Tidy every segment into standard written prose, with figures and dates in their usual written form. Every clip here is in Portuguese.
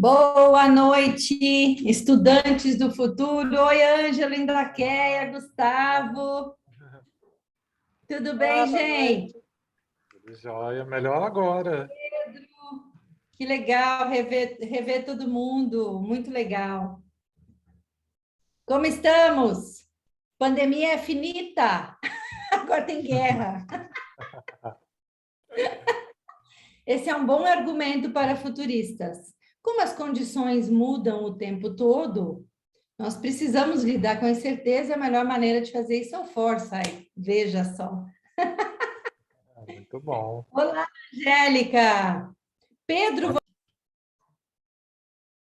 Boa noite, estudantes do futuro. Oi, Ângela, Indraqueia, Gustavo. Tudo Ah, bem, boa gente? noite. Tudo jóia, melhor agora. Que legal rever todo mundo. Muito legal. Como estamos? Pandemia é finita. Agora tem guerra. Esse é um bom argumento para futuristas. Como as condições mudam o tempo todo, nós precisamos lidar com incerteza. A melhor maneira de fazer isso é o foresight. Veja só. Muito bom. Olá, Angélica. Pedro,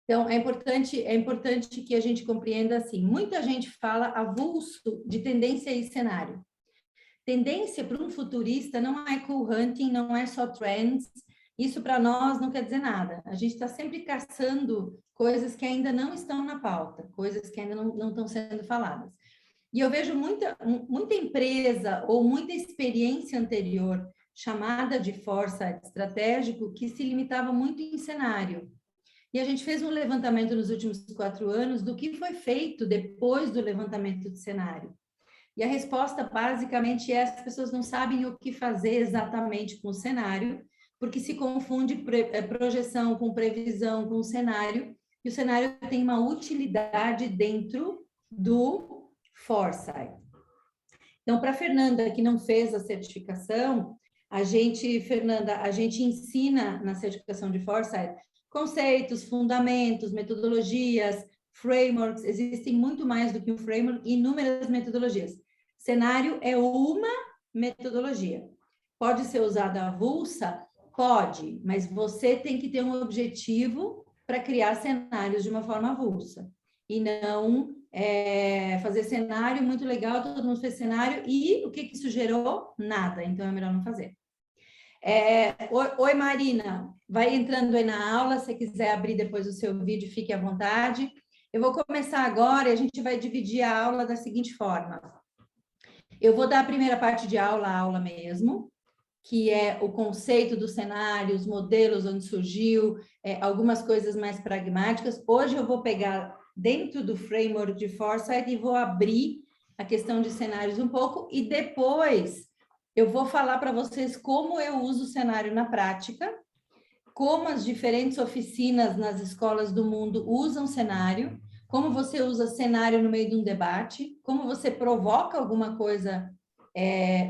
então é importante que a gente compreenda assim. Muita gente fala avulso de tendência e cenário. Tendência para um futurista não é cool hunting, não é só trends. Isso para nós não quer dizer nada. A gente está sempre caçando coisas que ainda não estão na pauta, coisas que ainda não estão sendo faladas. E eu vejo muita empresa ou muita experiência anterior chamada de foresight estratégico que se limitava muito em cenário. E a gente fez um levantamento nos últimos 4 anos do que foi feito depois do levantamento de cenário. E a resposta basicamente é: as pessoas não sabem o que fazer exatamente com o cenário, porque se confunde projeção com previsão, com cenário, e o cenário tem uma utilidade dentro do foresight. Então, para a Fernanda, que não fez a certificação, Fernanda, a gente ensina na certificação de foresight conceitos, fundamentos, metodologias, frameworks. Existem muito mais do que um framework, inúmeras metodologias. Cenário é uma metodologia. Pode ser usada avulsa? Pode, mas você tem que ter um objetivo para criar cenários de uma forma avulsa. E não fazer cenário muito legal, todo mundo fez cenário, e o que isso gerou? Nada, então é melhor não fazer. Oi, Marina, vai entrando aí na aula, se quiser abrir depois o seu vídeo, fique à vontade. Eu vou começar agora e a gente vai dividir a aula da seguinte forma. Eu vou dar a primeira parte de aula, a aula mesmo, que é o conceito do cenário, os modelos, onde surgiu, algumas coisas mais pragmáticas. Hoje eu vou pegar dentro do framework de foresight e vou abrir a questão de cenários um pouco, e depois eu vou falar para vocês como eu uso o cenário na prática, como as diferentes oficinas nas escolas do mundo usam cenário, como você usa cenário no meio de um debate, como você provoca alguma coisa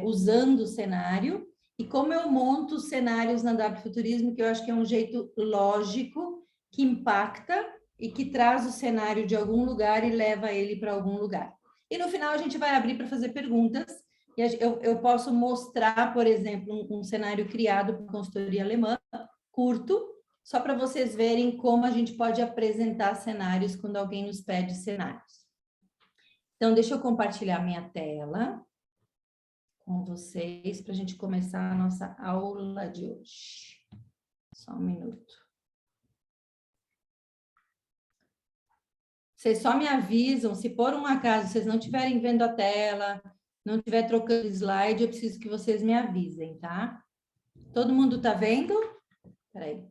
usando o cenário, e como eu monto cenários na W Futurismo, que eu acho que é um jeito lógico, que impacta e que traz o cenário de algum lugar e leva ele para algum lugar. E no final a gente vai abrir para fazer perguntas, e eu posso mostrar, por exemplo, um cenário criado por consultoria alemã, curto, só para vocês verem como a gente pode apresentar cenários quando alguém nos pede cenários. Então, deixa eu compartilhar minha tela com vocês para a gente começar a nossa aula de hoje. Só um minuto. Vocês só me avisam, se por um acaso vocês não estiverem vendo a tela, não estiver trocando slide, eu preciso que vocês me avisem, tá? Todo mundo está vendo? Peraí.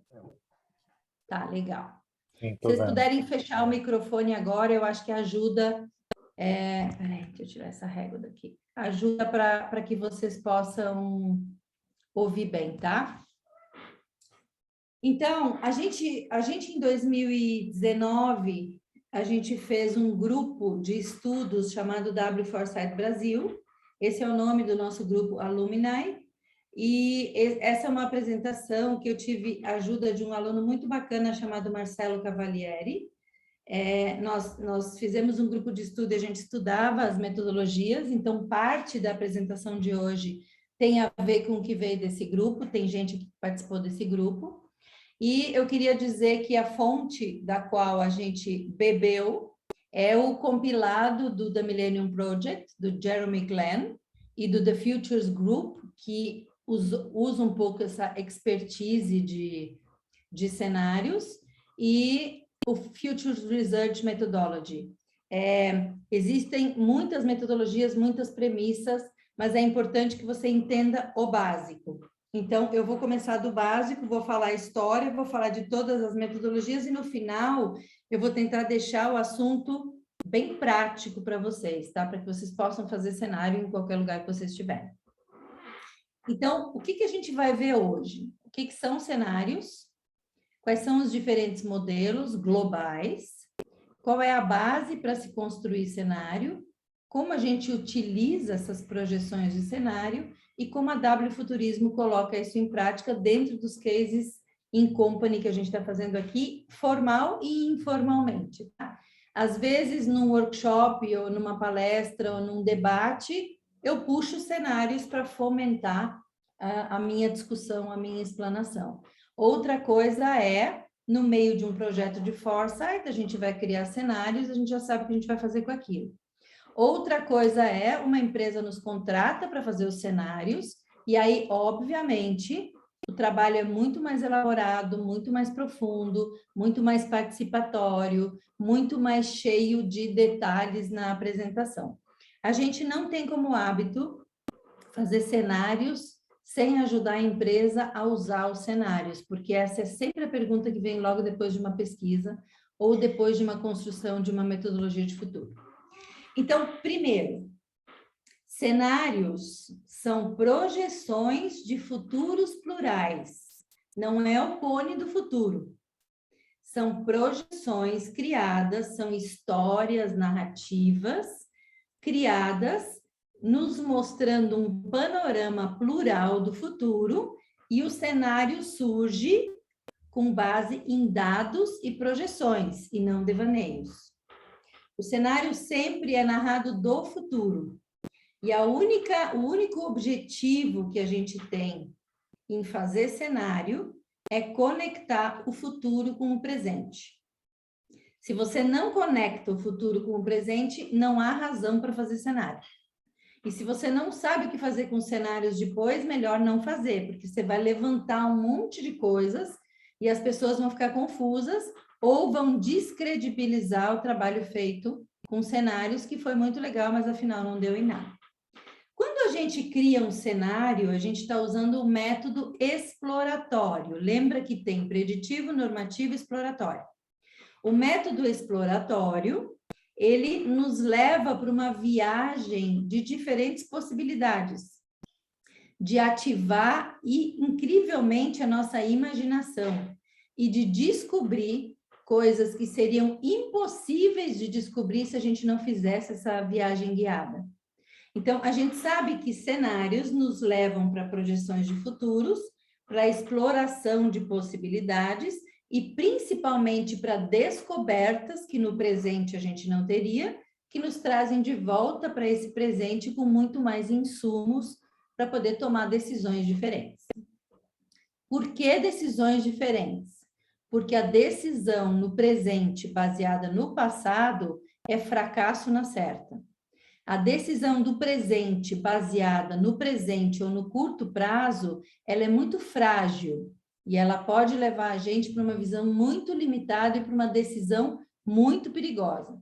Tá, legal. Sim, Se vocês puderem fechar o microfone agora, eu acho que ajuda. Peraí, deixa eu tirar essa régua daqui. Ajuda para que vocês possam ouvir bem, tá? Então, a gente em 2019, a gente fez um grupo de estudos chamado W Foresight Brasil. Esse é o nome do nosso grupo Alumni. E essa é uma apresentação que eu tive a ajuda de um aluno muito bacana chamado Marcelo Cavalieri. Nós fizemos um grupo de estudo e a gente estudava as metodologias, então parte da apresentação de hoje tem a ver com o que veio desse grupo, tem gente que participou desse grupo. E eu queria dizer que a fonte da qual a gente bebeu é o compilado do The Millennium Project, do Jeremy Glenn, e do The Futures Group, que usa um pouco essa expertise de cenários, e o Futures Research Methodology. Existem muitas metodologias, muitas premissas, mas é importante que você entenda o básico. Então, eu vou começar do básico, vou falar a história, vou falar de todas as metodologias e no final eu vou tentar deixar o assunto bem prático para vocês, tá? Para que vocês possam fazer cenário em qualquer lugar que vocês estiverem. Então, o que que a gente vai ver hoje? O que que são cenários? Quais são os diferentes modelos globais? Qual é a base para se construir cenário? Como a gente utiliza essas projeções de cenário e como a W Futurismo coloca isso em prática dentro dos cases in company que a gente está fazendo aqui, formal e informalmente. Tá? Às vezes, num workshop, ou numa palestra, ou num debate, eu puxo cenários para fomentar a minha discussão, a minha explanação. Outra coisa é, no meio de um projeto de foresight, a gente vai criar cenários, a gente já sabe o que a gente vai fazer com aquilo. Outra coisa é, uma empresa nos contrata para fazer os cenários, e aí, obviamente, o trabalho é muito mais elaborado, muito mais profundo, muito mais participatório, muito mais cheio de detalhes na apresentação. A gente não tem como hábito fazer cenários sem ajudar a empresa a usar os cenários, porque essa é sempre a pergunta que vem logo depois de uma pesquisa ou depois de uma construção de uma metodologia de futuro. Então, primeiro, cenários são projeções de futuros plurais, não é o cone do futuro. São projeções criadas, são histórias narrativas criadas nos mostrando um panorama plural do futuro, e o cenário surge com base em dados e projeções, e não devaneios. O cenário sempre é narrado do futuro, e o único objetivo que a gente tem em fazer cenário é conectar o futuro com o presente. Se você não conecta o futuro com o presente, não há razão para fazer cenário. E se você não sabe o que fazer com cenários depois, melhor não fazer, porque você vai levantar um monte de coisas e as pessoas vão ficar confusas ou vão descredibilizar o trabalho feito com cenários, que foi muito legal, mas afinal não deu em nada. Quando a gente cria um cenário, a gente está usando o método exploratório. Lembra que tem preditivo, normativo e exploratório. O método exploratório, ele nos leva para uma viagem de diferentes possibilidades, de ativar incrivelmente a nossa imaginação e de descobrir coisas que seriam impossíveis de descobrir se a gente não fizesse essa viagem guiada. Então, a gente sabe que cenários nos levam para projeções de futuros, para exploração de possibilidades e principalmente para descobertas que no presente a gente não teria, que nos trazem de volta para esse presente com muito mais insumos para poder tomar decisões diferentes. Por que decisões diferentes? Porque a decisão no presente baseada no passado é fracasso na certa. A decisão do presente baseada no presente ou no curto prazo, ela é muito frágil. E ela pode levar a gente para uma visão muito limitada e para uma decisão muito perigosa.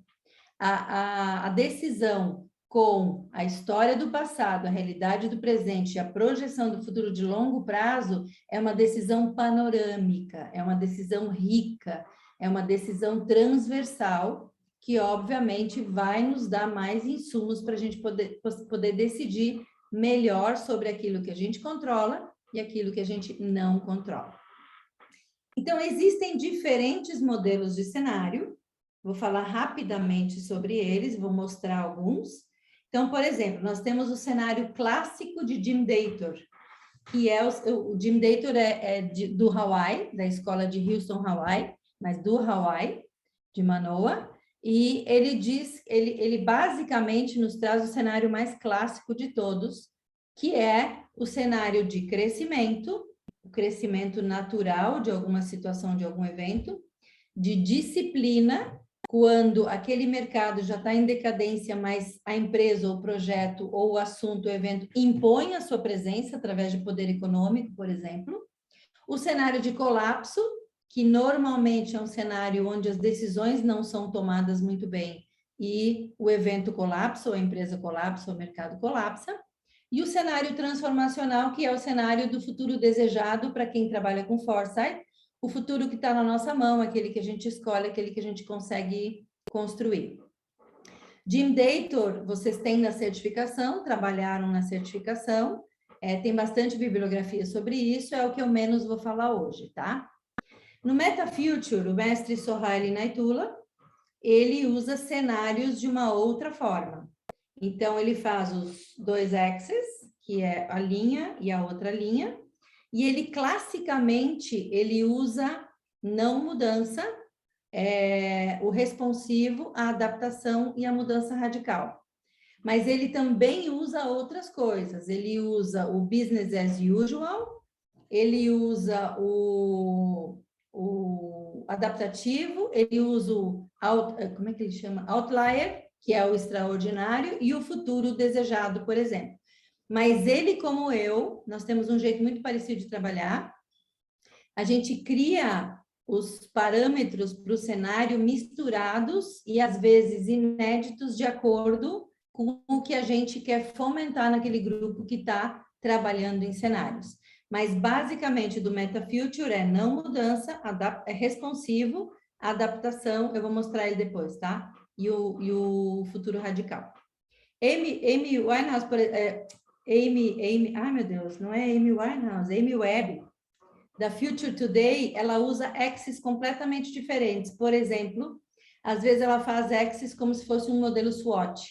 A decisão com a história do passado, a realidade do presente e a projeção do futuro de longo prazo é uma decisão panorâmica, é uma decisão rica, é uma decisão transversal que, obviamente, vai nos dar mais insumos para a gente poder decidir melhor sobre aquilo que a gente controla e aquilo que a gente não controla. Então, existem diferentes modelos de cenário, vou falar rapidamente sobre eles, vou mostrar alguns. Então, por exemplo, nós temos o cenário clássico de Jim Dator, que é o Jim Dator do Hawaii, da escola de Houston, Hawaii, mas do Hawaii, de Manoa, e ele basicamente nos traz o cenário mais clássico de todos, que é o cenário de crescimento, o crescimento natural de alguma situação, de algum evento, de disciplina, quando aquele mercado já está em decadência, mas a empresa, ou o projeto, ou o assunto, o evento, impõe a sua presença através de poder econômico, por exemplo. O cenário de colapso, que normalmente é um cenário onde as decisões não são tomadas muito bem e o evento colapsa, ou a empresa colapsa, ou o mercado colapsa. E o cenário transformacional, que é o cenário do futuro desejado para quem trabalha com foresight, o futuro que está na nossa mão, aquele que a gente escolhe, aquele que a gente consegue construir. Jim Dator, vocês têm na certificação, trabalharam na certificação, tem bastante bibliografia sobre isso, é o que eu menos vou falar hoje, tá? No MetaFuture, o mestre Sohail Naitullah, ele usa cenários de uma outra forma. Então, ele faz os 2 axes, que é a linha e a outra linha, e ele classicamente, ele usa não mudança, o responsivo, a adaptação e a mudança radical. Mas ele também usa outras coisas, ele usa o business as usual, ele usa o adaptativo, ele usa o, como é que ele chama? Outlier, que é o extraordinário, e o futuro desejado, por exemplo. Mas ele, como eu, nós temos um jeito muito parecido de trabalhar, a gente cria os parâmetros para o cenário misturados e, às vezes, inéditos de acordo com o que a gente quer fomentar naquele grupo que está trabalhando em cenários. Mas, basicamente, do MetaFuture é não mudança, é responsivo, adaptação, eu vou mostrar ele depois, tá? E o futuro radical. Amy Winehouse, ai meu Deus, não é Amy Winehouse, Amy Webb, da Future Today, ela usa axes completamente diferentes. Por exemplo, às vezes ela faz axes como se fosse um modelo SWOT.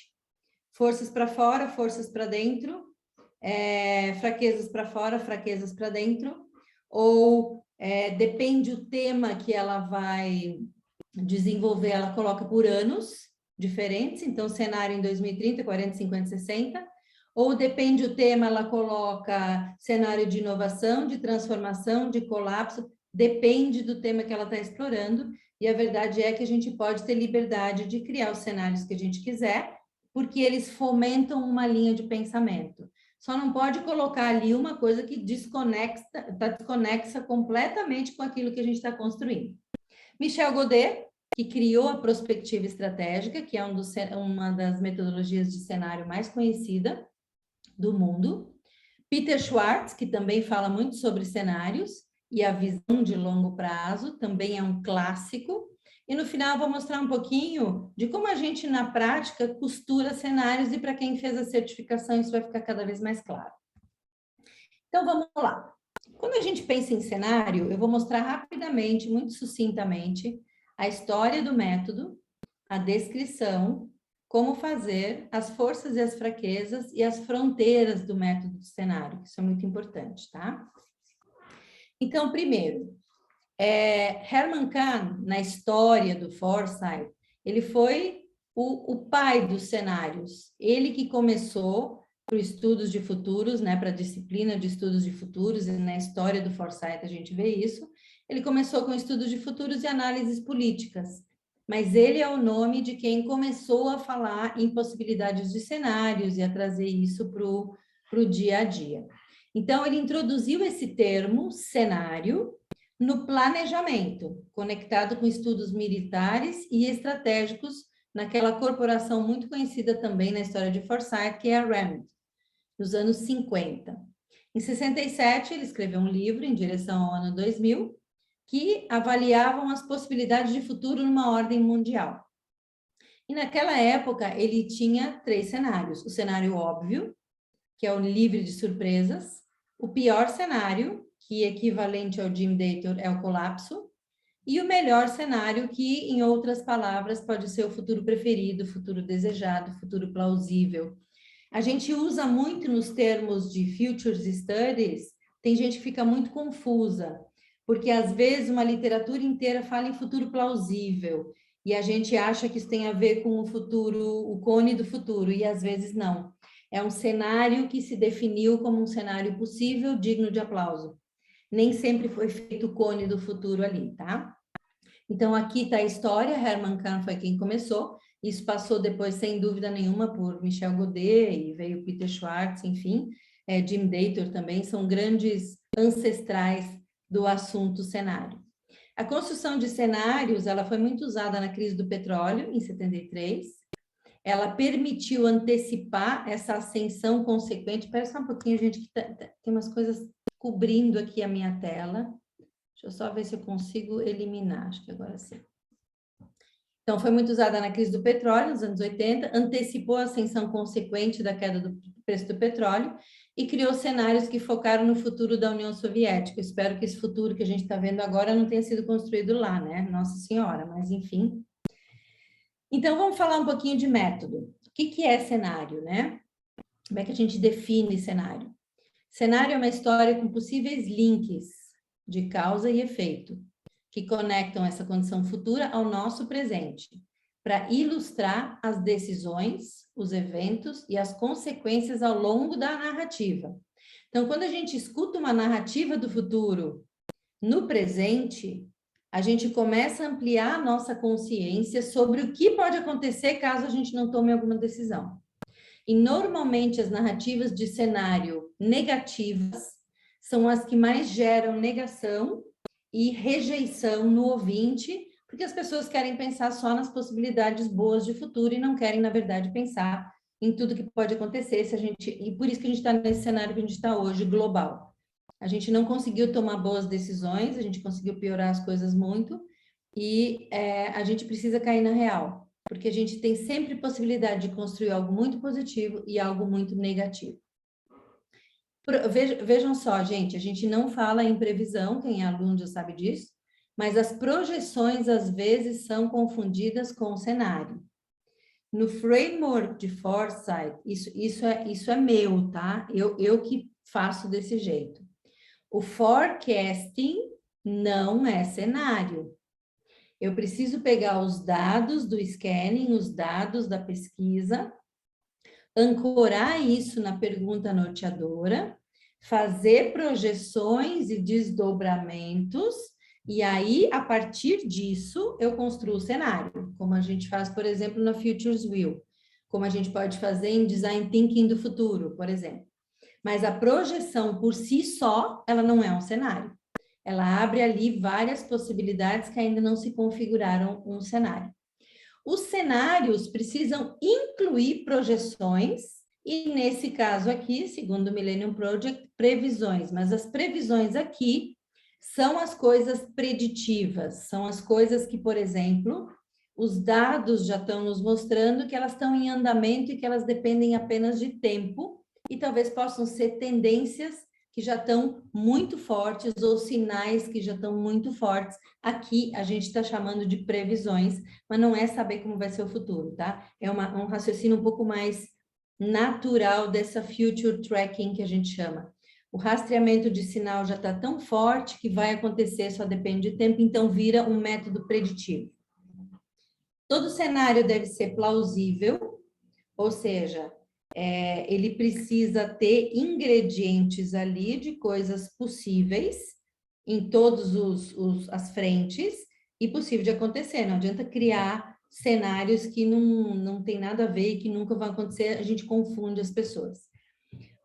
Forças para fora, forças para dentro, fraquezas para fora, fraquezas para dentro, ou depende do tema que ela vai desenvolver, ela coloca por anos diferentes, então cenário em 2030, 40, 50, 60, ou depende do tema, ela coloca cenário de inovação, de transformação, de colapso, depende do tema que ela está explorando, e a verdade é que a gente pode ter liberdade de criar os cenários que a gente quiser, porque eles fomentam uma linha de pensamento. Só não pode colocar ali uma coisa que está desconexa completamente com aquilo que a gente está construindo. Michel Godet, que criou a prospectiva estratégica, que é uma das metodologias de cenário mais conhecida do mundo. Peter Schwartz, que também fala muito sobre cenários e a visão de longo prazo, também é um clássico. E no final eu vou mostrar um pouquinho de como a gente, na prática, costura cenários, e para quem fez a certificação isso vai ficar cada vez mais claro. Então, vamos lá. Quando a gente pensa em cenário, eu vou mostrar rapidamente, muito sucintamente, a história do método, a descrição, como fazer, as forças e as fraquezas e as fronteiras do método de cenário. Isso é muito importante, tá? Então, primeiro, Herman Kahn, na história do Foresight, ele foi o pai dos cenários. Ele que começou para estudos de futuros, né, para a disciplina de estudos de futuros, e na história do Foresight a gente vê isso. Ele começou com estudos de futuros e análises políticas, mas ele é o nome de quem começou a falar em possibilidades de cenários e a trazer isso para o dia a dia. Então, ele introduziu esse termo, cenário, no planejamento, conectado com estudos militares e estratégicos naquela corporação muito conhecida também na história de Foresight, que é a RAND, nos anos 50. Em 67, ele escreveu um livro em direção ao ano 2000, que avaliavam as possibilidades de futuro numa ordem mundial. E naquela época, ele tinha 3 cenários. O cenário óbvio, que é o livre de surpresas. O pior cenário, que equivalente ao Jim Dator é o colapso. E o melhor cenário, que, em outras palavras, pode ser o futuro preferido, o futuro desejado, o futuro plausível. A gente usa muito nos termos de Futures Studies, tem gente que fica muito confusa, porque às vezes uma literatura inteira fala em futuro plausível, e a gente acha que isso tem a ver com o futuro, o cone do futuro, e às vezes não. É um cenário que se definiu como um cenário possível, digno de aplauso. Nem sempre foi feito o cone do futuro ali, tá? Então, aqui está a história, Herman Kahn foi quem começou, isso passou depois, sem dúvida nenhuma, por Michel Godet, e veio Peter Schwartz, enfim, Jim Dator também, são grandes ancestrais do assunto cenário. A construção de cenários, ela foi muito usada na crise do petróleo, em 73, ela permitiu antecipar essa ascensão consequente. Espera só um pouquinho, gente, que tem umas coisas cobrindo aqui a minha tela. Deixa eu só ver se eu consigo eliminar, acho que agora sim. Então, foi muito usada na crise do petróleo, nos anos 80, antecipou a ascensão consequente da queda do preço do petróleo e criou cenários que focaram no futuro da União Soviética. Eu espero que esse futuro que a gente está vendo agora não tenha sido construído lá, né? Nossa Senhora, mas enfim. Então, vamos falar um pouquinho de método. O que é cenário, né? Como é que a gente define cenário? Cenário é uma história com possíveis links de causa e efeito, que conectam essa condição futura ao nosso presente, para ilustrar as decisões, os eventos e as consequências ao longo da narrativa. Então, quando a gente escuta uma narrativa do futuro no presente, a gente começa a ampliar a nossa consciência sobre o que pode acontecer caso a gente não tome alguma decisão. E, normalmente, as narrativas de cenário negativas são as que mais geram negação e rejeição no ouvinte, porque as pessoas querem pensar só nas possibilidades boas de futuro e não querem, na verdade, pensar em tudo que pode acontecer se a gente... E por isso que a gente está nesse cenário que a gente está hoje, global. A gente não conseguiu tomar boas decisões, a gente conseguiu piorar as coisas muito, e a gente precisa cair na real, porque a gente tem sempre possibilidade de construir algo muito positivo e algo muito negativo. Vejam só, gente, a gente não fala em previsão, quem é aluno já sabe disso, mas as projeções às vezes são confundidas com o cenário. No framework de Foresight, isso é meu, tá? Eu que faço desse jeito. O forecasting não é cenário. Eu preciso pegar os dados do scanning, os dados da pesquisa, ancorar isso na pergunta norteadora, fazer projeções e desdobramentos, e aí, a partir disso, eu construo o cenário, como a gente faz, por exemplo, na Futures Wheel, como a gente pode fazer em Design Thinking do futuro, por exemplo. Mas a projeção por si só, ela não é um cenário. Ela abre ali várias possibilidades que ainda não se configuraram um cenário. Os cenários precisam incluir projeções e, nesse caso aqui, segundo o Millennium Project, previsões. Mas as previsões aqui são as coisas preditivas, são as coisas que, por exemplo, os dados já estão nos mostrando que elas estão em andamento e que elas dependem apenas de tempo e talvez possam ser tendências que já estão muito fortes ou sinais que já estão muito fortes. Aqui a gente está chamando de previsões, mas não é saber como vai ser o futuro, tá? É um raciocínio um pouco mais natural dessa future tracking que a gente chama. O rastreamento de sinal já está tão forte que vai acontecer, só depende de tempo, então vira um método preditivo. Todo cenário deve ser plausível, ou seja, ele precisa ter ingredientes ali de coisas possíveis em todas as frentes e possível de acontecer. Não adianta criar cenários que não tem nada a ver e que nunca vão acontecer, a gente confunde as pessoas.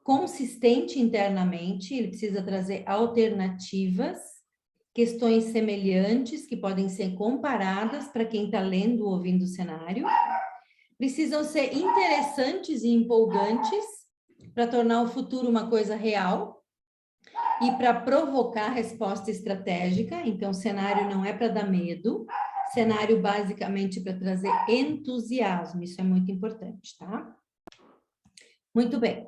Consistente internamente, ele precisa trazer alternativas, questões semelhantes que podem ser comparadas para quem está lendo ou ouvindo o cenário. Precisam ser interessantes e empolgantes para tornar o futuro uma coisa real e para provocar resposta estratégica. Então, cenário não é para dar medo, cenário basicamente para trazer entusiasmo, isso é muito importante, tá? Muito bem.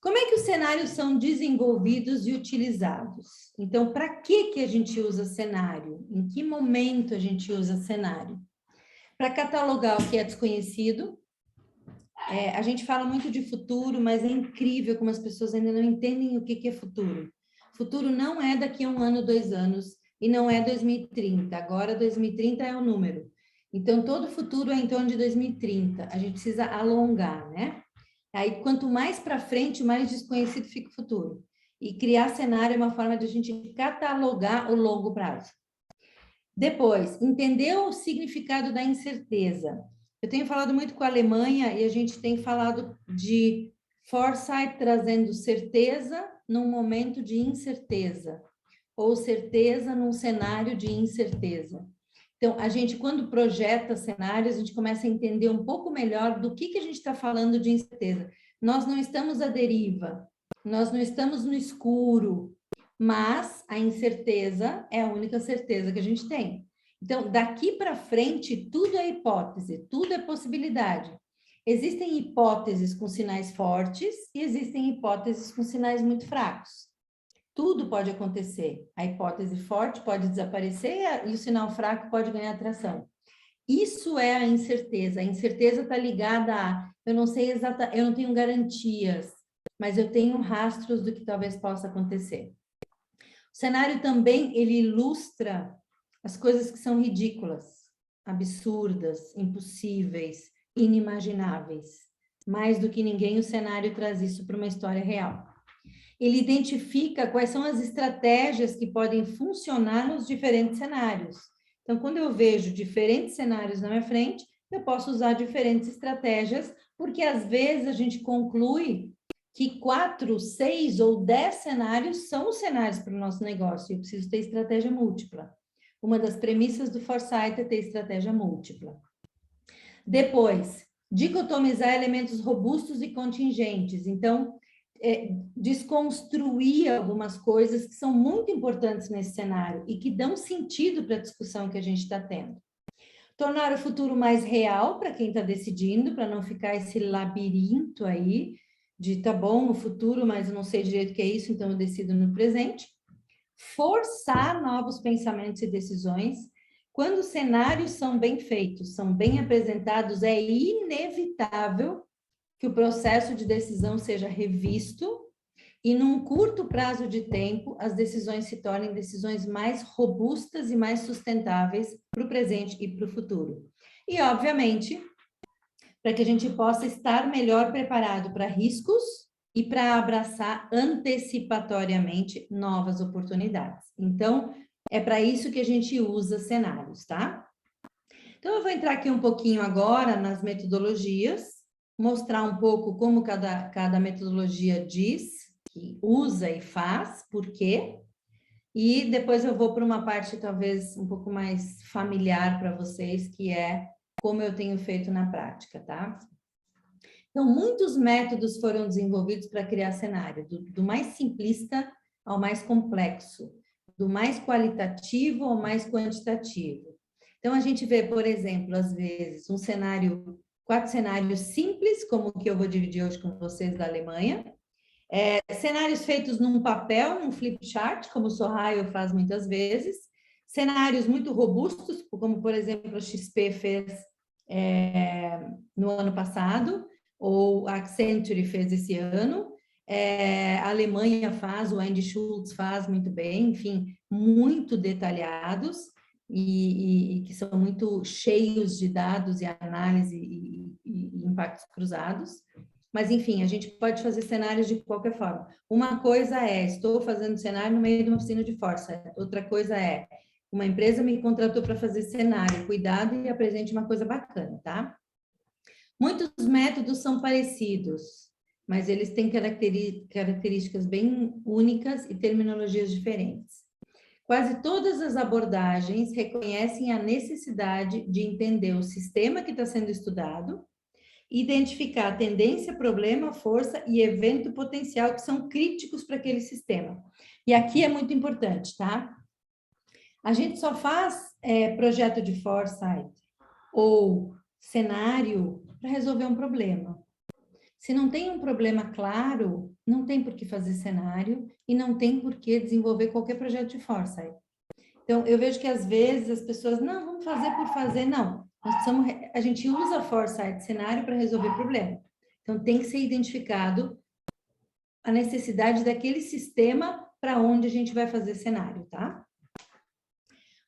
Como é que os cenários são desenvolvidos e utilizados? Então, para que a gente usa cenário? Em que momento a gente usa cenário? Para catalogar o que é desconhecido. A gente fala muito de futuro, mas é incrível como as pessoas ainda não entendem o que é futuro. Futuro não é daqui a 1 ano, 2 anos, e não é 2030. Agora, 2030 é o número. Então, todo futuro é em torno de 2030. A gente precisa alongar, né? Aí, quanto mais para frente, mais desconhecido fica o futuro. E criar cenário é uma forma de a gente catalogar o longo prazo. Depois, entender o significado da incerteza. Eu tenho falado muito com a Alemanha e a gente tem falado de foresight trazendo certeza num momento de incerteza, ou certeza num cenário de incerteza. Então, a gente, quando projeta cenários, a gente começa a entender um pouco melhor do que a gente está falando de incerteza. Nós não estamos à deriva, nós não estamos no escuro, mas a incerteza é a única certeza que a gente tem. Então, daqui para frente, tudo é hipótese, tudo é possibilidade. Existem hipóteses com sinais fortes e existem hipóteses com sinais muito fracos. Tudo pode acontecer. A hipótese forte pode desaparecer e o sinal fraco pode ganhar atração. Isso é a incerteza. A incerteza está ligada a, eu não sei exatamente, eu não tenho garantias, mas eu tenho rastros do que talvez possa acontecer. O cenário também, ele ilustra as coisas que são ridículas, absurdas, impossíveis, inimagináveis. Mais do que ninguém, o cenário traz isso para uma história real. Ele identifica quais são as estratégias que podem funcionar nos diferentes cenários. Então, quando eu vejo diferentes cenários na minha frente, eu posso usar diferentes estratégias, porque às vezes a gente conclui que 4, 6 ou 10 cenários são os cenários para o nosso negócio, e eu preciso ter estratégia múltipla. Uma das premissas do Foresight é ter estratégia múltipla. Depois, dicotomizar elementos robustos e contingentes. Então, desconstruir algumas coisas que são muito importantes nesse cenário e que dão sentido para a discussão que a gente está tendo. Tornar o futuro mais real para quem está decidindo, para não ficar esse labirinto aí de, tá bom, o futuro, mas eu não sei direito o que é isso, então eu decido no presente. Forçar novos pensamentos e decisões. Quando os cenários são bem feitos, são bem apresentados, é inevitável que o processo de decisão seja revisto e, num curto prazo de tempo, as decisões se tornem decisões mais robustas e mais sustentáveis para o presente e para o futuro. E, obviamente, para que a gente possa estar melhor preparado para riscos e para abraçar antecipatoriamente novas oportunidades. Então, é para isso que a gente usa cenários, tá? Então, eu vou entrar aqui um pouquinho agora nas metodologias, mostrar um pouco como cada metodologia diz, que usa e faz, por quê, e depois eu vou para uma parte talvez um pouco mais familiar para vocês, que é como eu tenho feito na prática, tá? Então, muitos métodos foram desenvolvidos para criar cenário, do mais simplista ao mais complexo, do mais qualitativo ao mais quantitativo. Então, a gente vê, por exemplo, às vezes, 4 cenários simples, como o que eu vou dividir hoje com vocês da Alemanha, cenários feitos num papel, num flip chart, como o Sohail faz muitas vezes, cenários muito robustos, como, por exemplo, a XP fez no ano passado, ou a Accenture fez esse ano, a Alemanha faz, o Andy Schultz faz muito bem, enfim, muito detalhados, e que são muito cheios de dados e análise e impactos cruzados. Mas, enfim, a gente pode fazer cenários de qualquer forma. Uma coisa é, estou fazendo cenário no meio de uma oficina de Foresight. Outra coisa é, uma empresa me contratou para fazer cenário. Cuidado e apresente uma coisa bacana, tá? Muitos métodos são parecidos, mas eles têm características bem únicas e terminologias diferentes. Quase todas as abordagens reconhecem a necessidade de entender o sistema que está sendo estudado, identificar a tendência, problema, força e evento potencial que são críticos para aquele sistema. E aqui é muito importante, tá? A gente só faz projeto de Foresight ou cenário para resolver um problema. Se não tem um problema claro, não tem por que fazer cenário e não tem por que desenvolver qualquer projeto de Foresight. Então, eu vejo que às vezes as pessoas, não, vamos fazer por fazer, não. A gente usa Foresight cenário para resolver problema. Então, tem que ser identificado a necessidade daquele sistema para onde a gente vai fazer cenário, tá?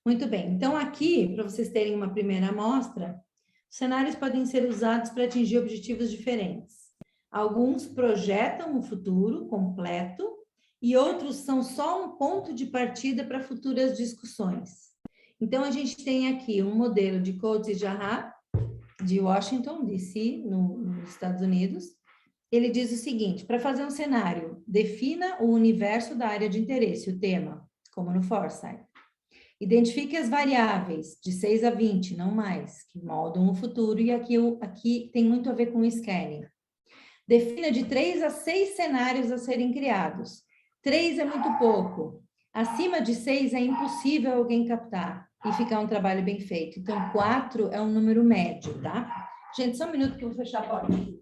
Muito bem. Então, aqui, para vocês terem uma primeira amostra, cenários podem ser usados para atingir objetivos diferentes. Alguns projetam o futuro completo e outros são só um ponto de partida para futuras discussões. Então, a gente tem aqui um modelo de Coates Jarrah, de Washington, D.C., nos Estados Unidos. Ele diz o seguinte, para fazer um cenário, defina o universo da área de interesse, o tema, como no Foresight. Identifique as variáveis de 6 a 20, não mais, que moldam o futuro, e aqui tem muito a ver com o scanning. Defina de 3 a 6 cenários a serem criados. 3 é muito pouco. Acima de 6 é impossível alguém captar e ficar um trabalho bem feito. Então, 4 é um número médio, tá? Gente, só um minuto que eu vou fechar a porta aqui.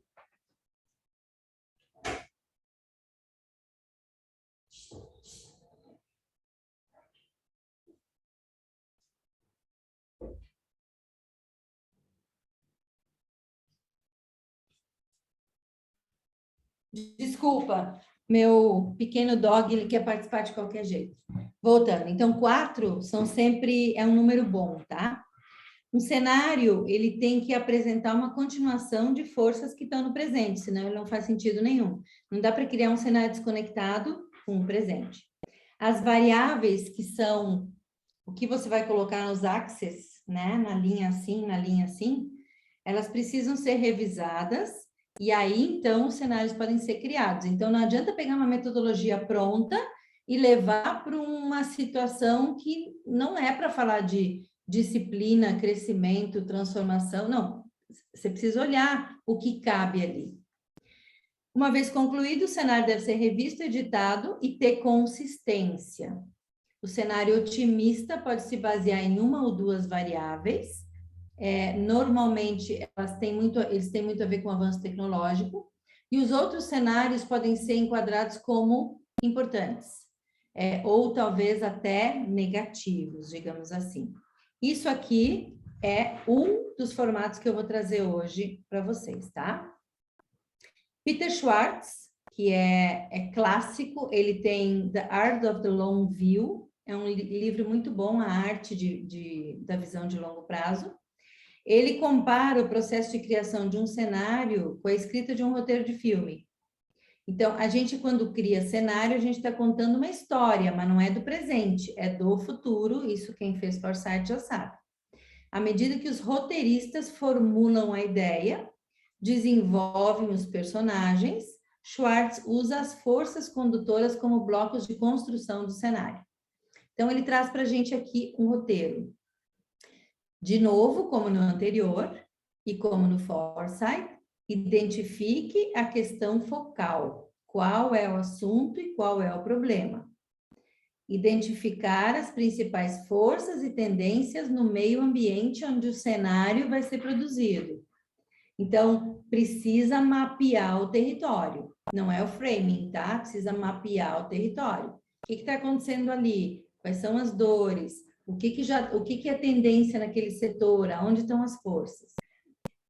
Desculpa, meu pequeno dog, ele quer participar de qualquer jeito. Voltando, então 4 é um número bom, tá? Um cenário, ele tem que apresentar uma continuação de forças que estão no presente, senão ele não faz sentido nenhum. Não dá para criar um cenário desconectado com o presente. As variáveis que são o que você vai colocar nos axes, né? Na linha assim, elas precisam ser revisadas e aí, então, os cenários podem ser criados. Então, não adianta pegar uma metodologia pronta e levar para uma situação que não é para falar de disciplina, crescimento, transformação, não. Você precisa olhar o que cabe ali. Uma vez concluído, o cenário deve ser revisto, editado e ter consistência. O cenário otimista pode se basear em uma ou duas variáveis. Normalmente, eles têm muito a ver com o avanço tecnológico. E os outros cenários podem ser enquadrados como importantes. Ou talvez até negativos, digamos assim. Isso aqui é um dos formatos que eu vou trazer hoje para vocês, tá? Peter Schwartz, que é clássico, ele tem The Art of the Long View, é um livro muito bom, a arte da visão de longo prazo. Ele compara o processo de criação de um cenário com a escrita de um roteiro de filme. Então, a gente, quando cria cenário, a gente está contando uma história, mas não é do presente, é do futuro, isso quem fez Foresight já sabe. À medida que os roteiristas formulam a ideia, desenvolvem os personagens, Schwartz usa as forças condutoras como blocos de construção do cenário. Então, ele traz para a gente aqui um roteiro. De novo, como no anterior e como no Foresight, identifique a questão focal. Qual é o assunto e qual é o problema? Identificar as principais forças e tendências no meio ambiente onde o cenário vai ser produzido. Então, precisa mapear o território. Não é o framing, tá? Precisa mapear o território. O que está acontecendo ali? Quais são as dores? O que é tendência naquele setor? Aonde estão as forças?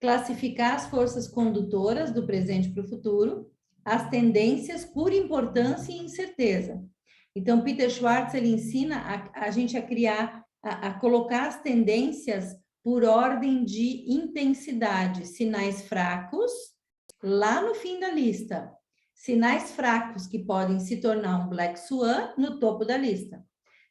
Classificar as forças condutoras do presente para o futuro, as tendências por importância e incerteza. Então, Peter Schwartz, ele ensina a gente a criar, a colocar as tendências por ordem de intensidade. Sinais fracos, lá no fim da lista. Sinais fracos que podem se tornar um Black Swan no topo da lista.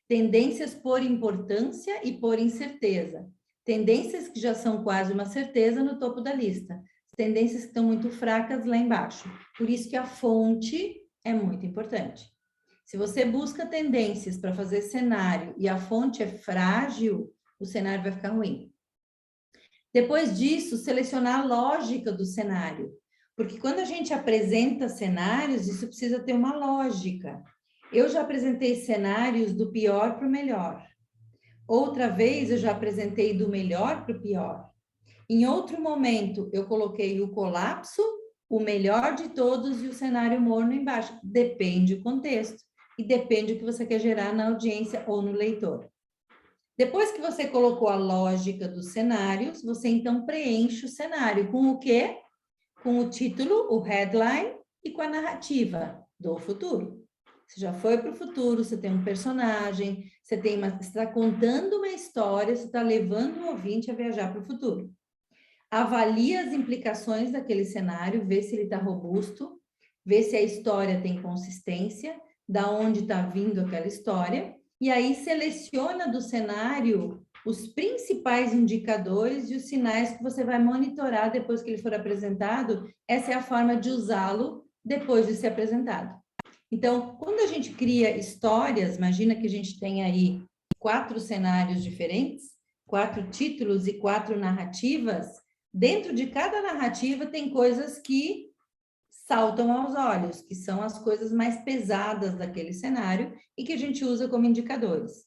Tendências por importância e por incerteza. Tendências que já são quase uma certeza no topo da lista. Tendências que estão muito fracas lá embaixo. Por isso que a fonte é muito importante. Se você busca tendências para fazer cenário e a fonte é frágil, o cenário vai ficar ruim. Depois disso, selecionar a lógica do cenário. Porque quando a gente apresenta cenários, isso precisa ter uma lógica. Eu já apresentei cenários do pior para o melhor. Outra vez, eu já apresentei do melhor para o pior. Em outro momento, eu coloquei o colapso, o melhor de todos e o cenário morno embaixo. Depende do contexto. E depende do que você quer gerar na audiência ou no leitor. Depois que você colocou a lógica dos cenários, você então preenche o cenário com o quê? Com o título, o headline e com a narrativa do futuro. Você já foi para o futuro, você tem um personagem, você está contando uma história, você está levando o ouvinte a viajar para o futuro. Avalie as implicações daquele cenário, vê se ele está robusto, vê se a história tem consistência, da onde está vindo aquela história, e aí seleciona do cenário os principais indicadores e os sinais que você vai monitorar depois que ele for apresentado. Essa é a forma de usá-lo depois de ser apresentado. Então, quando a gente cria histórias, imagina que a gente tem aí 4 cenários diferentes, 4 títulos e 4 narrativas, dentro de cada narrativa tem coisas que saltam aos olhos, que são as coisas mais pesadas daquele cenário e que a gente usa como indicadores.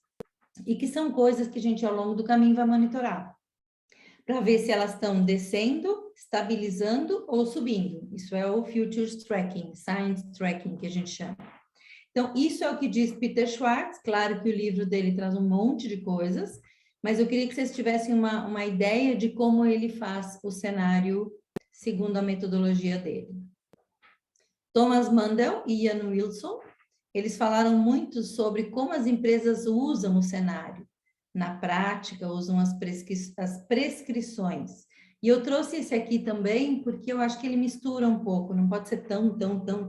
E que são coisas que a gente, ao longo do caminho, vai monitorar, para ver se elas estão descendo, estabilizando ou subindo. Isso é o Futures Tracking, Science Tracking, que a gente chama. Então, isso é o que diz Peter Schwartz. Claro que o livro dele traz um monte de coisas, mas eu queria que vocês tivessem uma ideia de como ele faz o cenário segundo a metodologia dele. Thomas Mundell e Ian Wilson, eles falaram muito sobre como as empresas usam o cenário. Na prática, usam as prescrições. E eu trouxe esse aqui também porque eu acho que ele mistura um pouco, não pode ser tão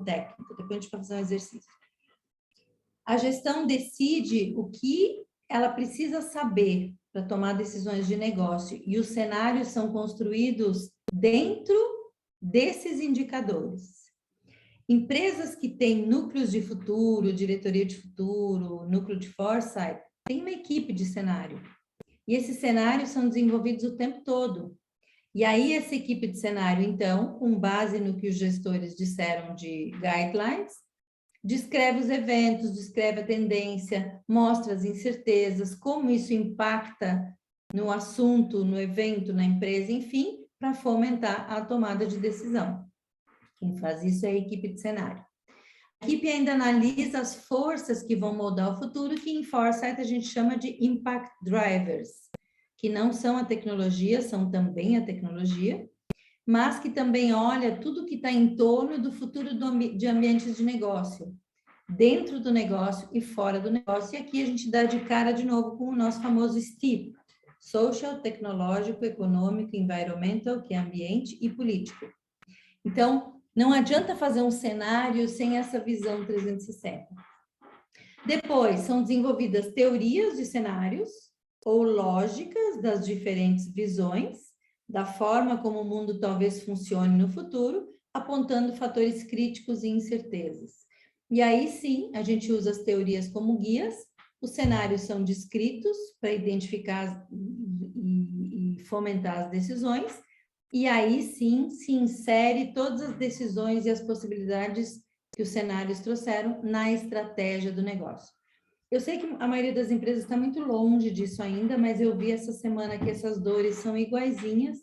técnico. Depois a gente vai fazer um exercício. A gestão decide o que ela precisa saber para tomar decisões de negócio, e os cenários são construídos dentro desses indicadores. Empresas que têm núcleos de futuro, diretoria de futuro, núcleo de foresight, tem uma equipe de cenário. E esses cenários são desenvolvidos o tempo todo. E aí essa equipe de cenário, então, com base no que os gestores disseram de guidelines, descreve os eventos, descreve a tendência, mostra as incertezas, como isso impacta no assunto, no evento, na empresa, enfim, para fomentar a tomada de decisão. Quem faz isso é a equipe de cenário. A equipe ainda analisa as forças que vão moldar o futuro, que em Foresight a gente chama de Impact Drivers, que não são a tecnologia, são também a tecnologia, mas que também olha tudo que está em torno do futuro de ambientes de negócio, dentro do negócio e fora do negócio. E aqui a gente dá de cara de novo com o nosso famoso STEEP, Social, Tecnológico, Econômico, Environmental, que é ambiente, e político. Então, não adianta fazer um cenário sem essa visão 360. Depois, são desenvolvidas teorias de cenários ou lógicas das diferentes visões, da forma como o mundo talvez funcione no futuro, apontando fatores críticos e incertezas. E aí sim, a gente usa as teorias como guias, os cenários são descritos para identificar e fomentar as decisões, e aí sim se insere todas as decisões e as possibilidades que os cenários trouxeram na estratégia do negócio. Eu sei que a maioria das empresas está muito longe disso ainda, mas eu vi essa semana que essas dores são iguaizinhas.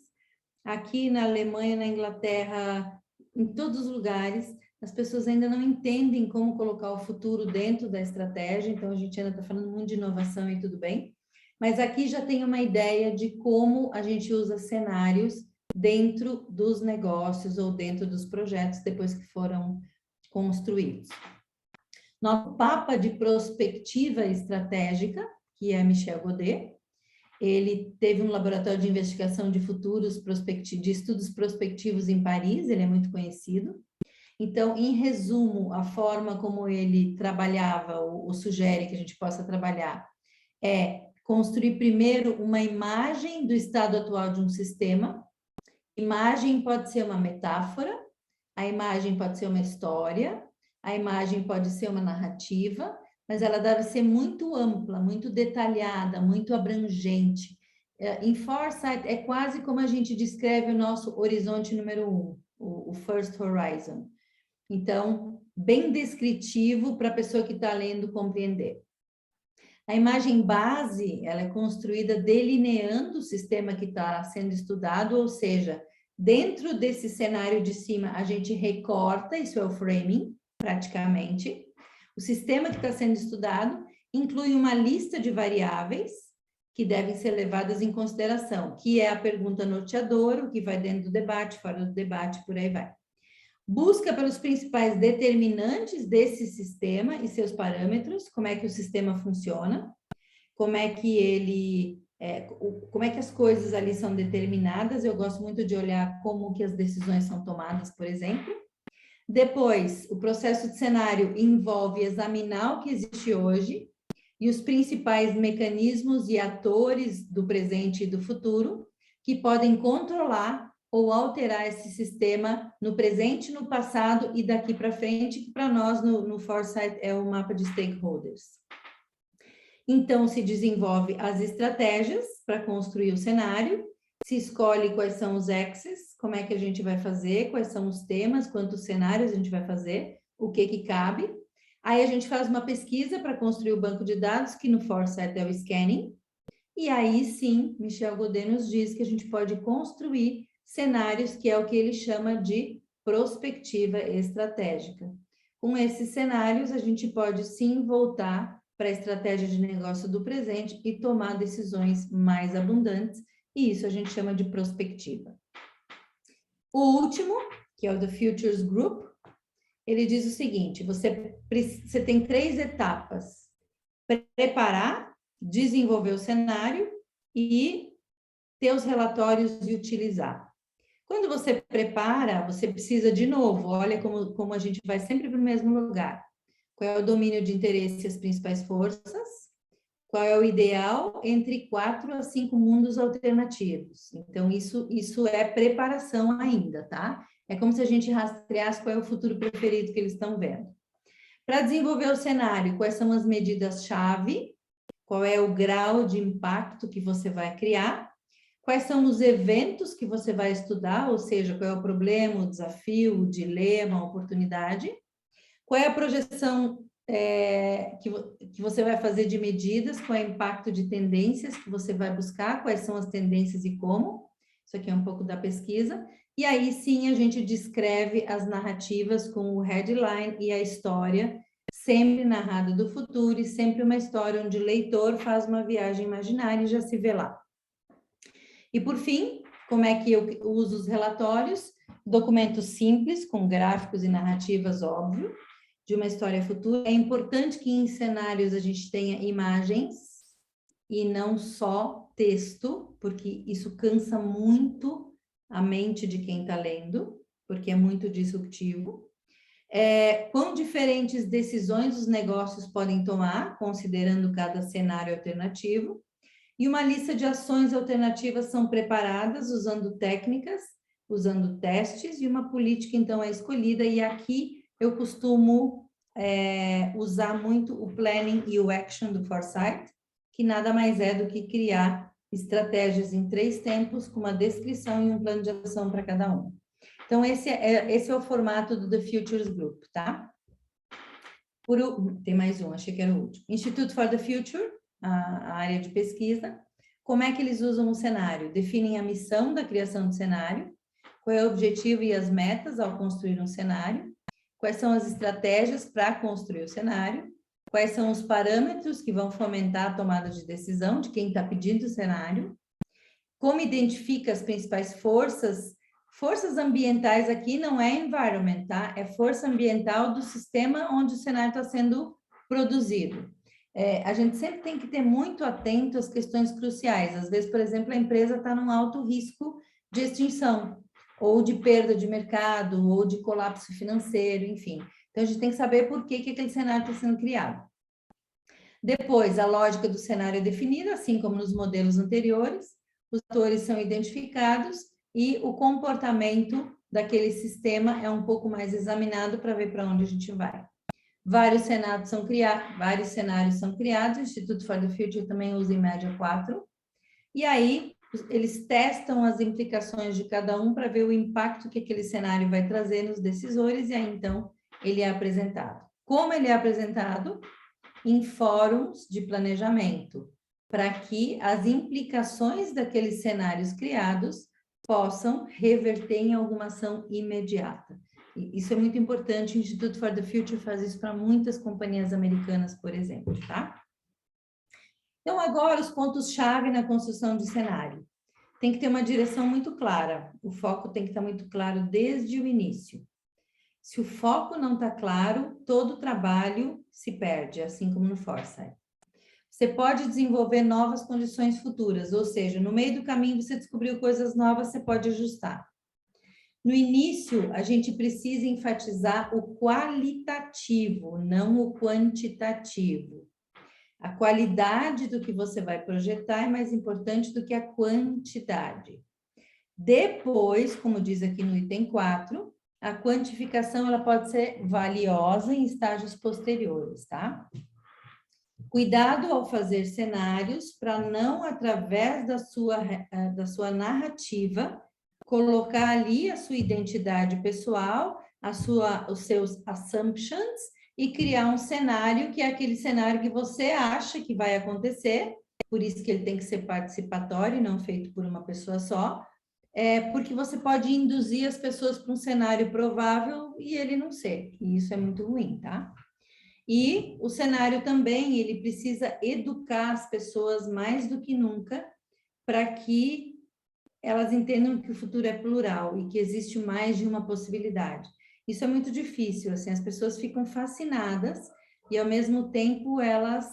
Aqui na Alemanha, na Inglaterra, em todos os lugares, as pessoas ainda não entendem como colocar o futuro dentro da estratégia, então a gente ainda está falando muito de inovação e tudo bem. Mas aqui já tem uma ideia de como a gente usa cenários dentro dos negócios ou dentro dos projetos depois que foram construídos. Nosso Papa de Prospectiva Estratégica, que é Michel Godet, ele teve um laboratório de investigação de futuros de estudos prospectivos em Paris, ele é muito conhecido. Então, em resumo, a forma como ele trabalhava, ou sugere que a gente possa trabalhar, é construir primeiro uma imagem do estado atual de um sistema. Imagem pode ser uma metáfora, a imagem pode ser uma história, a imagem pode ser uma narrativa, mas ela deve ser muito ampla, muito detalhada, muito abrangente. Em Foresight, é quase como a gente descreve o nosso horizonte número 1, o First Horizon. Então, bem descritivo para a pessoa que está lendo compreender. A imagem base, ela é construída delineando o sistema que está sendo estudado, ou seja, dentro desse cenário de cima, a gente recorta, isso é o framing, praticamente. O sistema que está sendo estudado inclui uma lista de variáveis que devem ser levadas em consideração, que é a pergunta norteadora, o que vai dentro do debate, fora do debate, por aí vai. Busca pelos principais determinantes desse sistema e seus parâmetros, como é que o sistema funciona, como é que como é que as coisas ali são determinadas. Eu gosto muito de olhar como que as decisões são tomadas, por exemplo. Depois, o processo de cenário envolve examinar o que existe hoje e os principais mecanismos e atores do presente e do futuro que podem controlar ou alterar esse sistema no presente, no passado e daqui para frente, que para nós no Foresight é o mapa de stakeholders. Então, se desenvolve as estratégias para construir o cenário, se escolhe quais são os axes, como é que a gente vai fazer, quais são os temas, quantos cenários a gente vai fazer, o que cabe. Aí a gente faz uma pesquisa para construir o banco de dados, que no Foresight é o scanning. E aí sim, Michel Godet nos diz que a gente pode construir cenários, que é o que ele chama de prospectiva estratégica. Com esses cenários, a gente pode sim voltar para a estratégia de negócio do presente e tomar decisões mais abundantes, e isso a gente chama de prospectiva. O último, que é o The Futures Group, ele diz o seguinte: você tem 3 etapas: preparar, desenvolver o cenário e ter os relatórios e utilizar. Quando você prepara, você precisa, de novo, olha como a gente vai sempre para o mesmo lugar. Qual é o domínio de interesse e as principais forças? Qual é o ideal entre 4 a 5 mundos alternativos? Então, isso é preparação ainda, tá? É como se a gente rastreasse qual é o futuro preferido que eles estão vendo. Para desenvolver o cenário, quais são as medidas-chave? Qual é o grau de impacto que você vai criar? Quais são os eventos que você vai estudar? Ou seja, qual é o problema, o desafio, o dilema, a oportunidade? Qual é a projeção que você vai fazer de medidas? Qual é o impacto de tendências que você vai buscar? Quais são as tendências e como? Isso aqui é um pouco da pesquisa. E aí sim a gente descreve as narrativas com o headline e a história, sempre narrada do futuro e sempre uma história onde o leitor faz uma viagem imaginária e já se vê lá. E por fim, como é que eu uso os relatórios? Documentos simples, com gráficos e narrativas, óbvio, de uma história futura. É importante que em cenários a gente tenha imagens e não só texto, porque isso cansa muito a mente de quem está lendo, porque é muito disruptivo. Quão diferentes decisões os negócios podem tomar, considerando cada cenário alternativo. E uma lista de ações alternativas são preparadas usando técnicas, usando testes, e uma política, então, é escolhida. E aqui eu costumo usar muito o planning e o action do Foresight, que nada mais é do que criar estratégias em 3 tempos, com uma descrição e um plano de ação para cada um. Então, esse é o formato do The Futures Group, tá? Tem mais um, achei que era o último. Institute for the Future, a área de pesquisa. Como é que eles usam o cenário? Definem a missão da criação do cenário, qual é o objetivo e as metas ao construir um cenário, quais são as estratégias para construir o cenário, quais são os parâmetros que vão fomentar a tomada de decisão de quem está pedindo o cenário, como identifica as principais forças ambientais aqui não é environment, tá? É força ambiental do sistema onde o cenário está sendo produzido. A gente sempre tem que ter muito atento às questões cruciais. Às vezes, por exemplo, a empresa está num alto risco de extinção, ou de perda de mercado, ou de colapso financeiro, enfim. Então, a gente tem que saber por que aquele cenário está sendo criado. Depois, a lógica do cenário é definida, assim como nos modelos anteriores, os atores são identificados e o comportamento daquele sistema é um pouco mais examinado para ver para onde a gente vai. Vários cenários são criados, o Institute for the Future também usa em média 4, e aí eles testam as implicações de cada um para ver o impacto que aquele cenário vai trazer nos decisores, e aí então ele é apresentado. Como ele é apresentado? Em fóruns de planejamento, para que as implicações daqueles cenários criados possam reverter em alguma ação imediata. E isso é muito importante, o Institute for the Future faz isso para muitas companhias americanas, por exemplo, tá? Então, agora, os pontos-chave na construção de cenário. Tem que ter uma direção muito clara, o foco tem que estar muito claro desde o início. Se o foco não está claro, todo o trabalho se perde, assim como no Foresight. Você pode desenvolver novas condições futuras, ou seja, no meio do caminho você descobriu coisas novas, você pode ajustar. No início, a gente precisa enfatizar o qualitativo, não o quantitativo. A qualidade do que você vai projetar é mais importante do que a quantidade. Depois, como diz aqui no item 4, a quantificação ela pode ser valiosa em estágios posteriores, tá? Cuidado ao fazer cenários para não, através da sua narrativa, colocar ali a sua identidade pessoal, os seus assumptions e criar um cenário que é aquele cenário que você acha que vai acontecer, por isso que ele tem que ser participatório e não feito por uma pessoa só, porque você pode induzir as pessoas para um cenário provável e ele não ser, e isso é muito ruim, tá? E o cenário também, ele precisa educar as pessoas mais do que nunca para que elas entendam que o futuro é plural e que existe mais de uma possibilidade. Isso é muito difícil, assim, as pessoas ficam fascinadas e, ao mesmo tempo, elas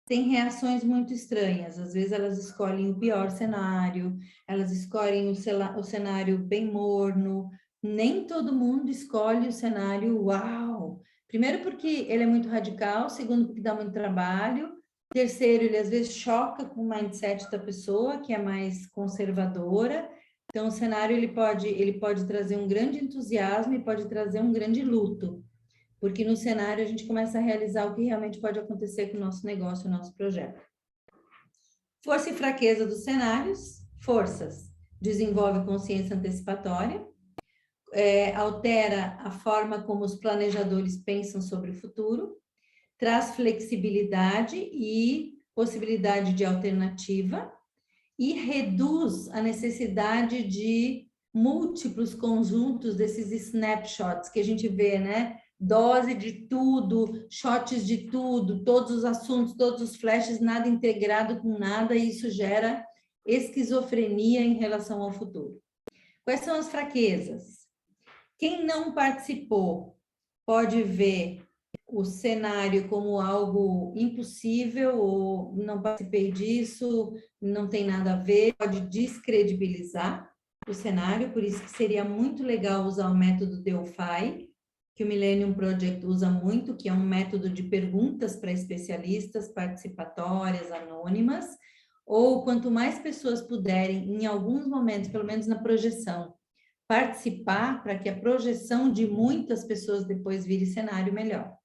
têm reações muito estranhas. Às vezes, elas escolhem o pior cenário, elas escolhem o cenário bem morno. Nem todo mundo escolhe o cenário uau. Primeiro, porque ele é muito radical. Segundo, porque dá muito trabalho. Terceiro, ele às vezes choca com o mindset da pessoa, que é mais conservadora. Então, o cenário ele pode trazer um grande entusiasmo e pode trazer um grande luto, porque no cenário a gente começa a realizar o que realmente pode acontecer com o nosso negócio, o nosso projeto. Força e fraqueza dos cenários. Forças. Desenvolve consciência antecipatória. Altera a forma como os planejadores pensam sobre o futuro. Traz flexibilidade e possibilidade de alternativa e reduz a necessidade de múltiplos conjuntos desses snapshots que a gente vê, né? Dose de tudo, shots de tudo, todos os assuntos, todos os flashes, nada integrado com nada, e isso gera esquizofrenia em relação ao futuro. Quais são as fraquezas? Quem não participou pode ver o cenário como algo impossível, ou não participei disso, não tem nada a ver, pode descredibilizar o cenário, por isso que seria muito legal usar o método Delphi, que o Millennium Project usa muito, que é um método de perguntas para especialistas, participatórias, anônimas, ou quanto mais pessoas puderem, em alguns momentos, pelo menos na projeção, participar para que a projeção de muitas pessoas depois vire cenário melhor.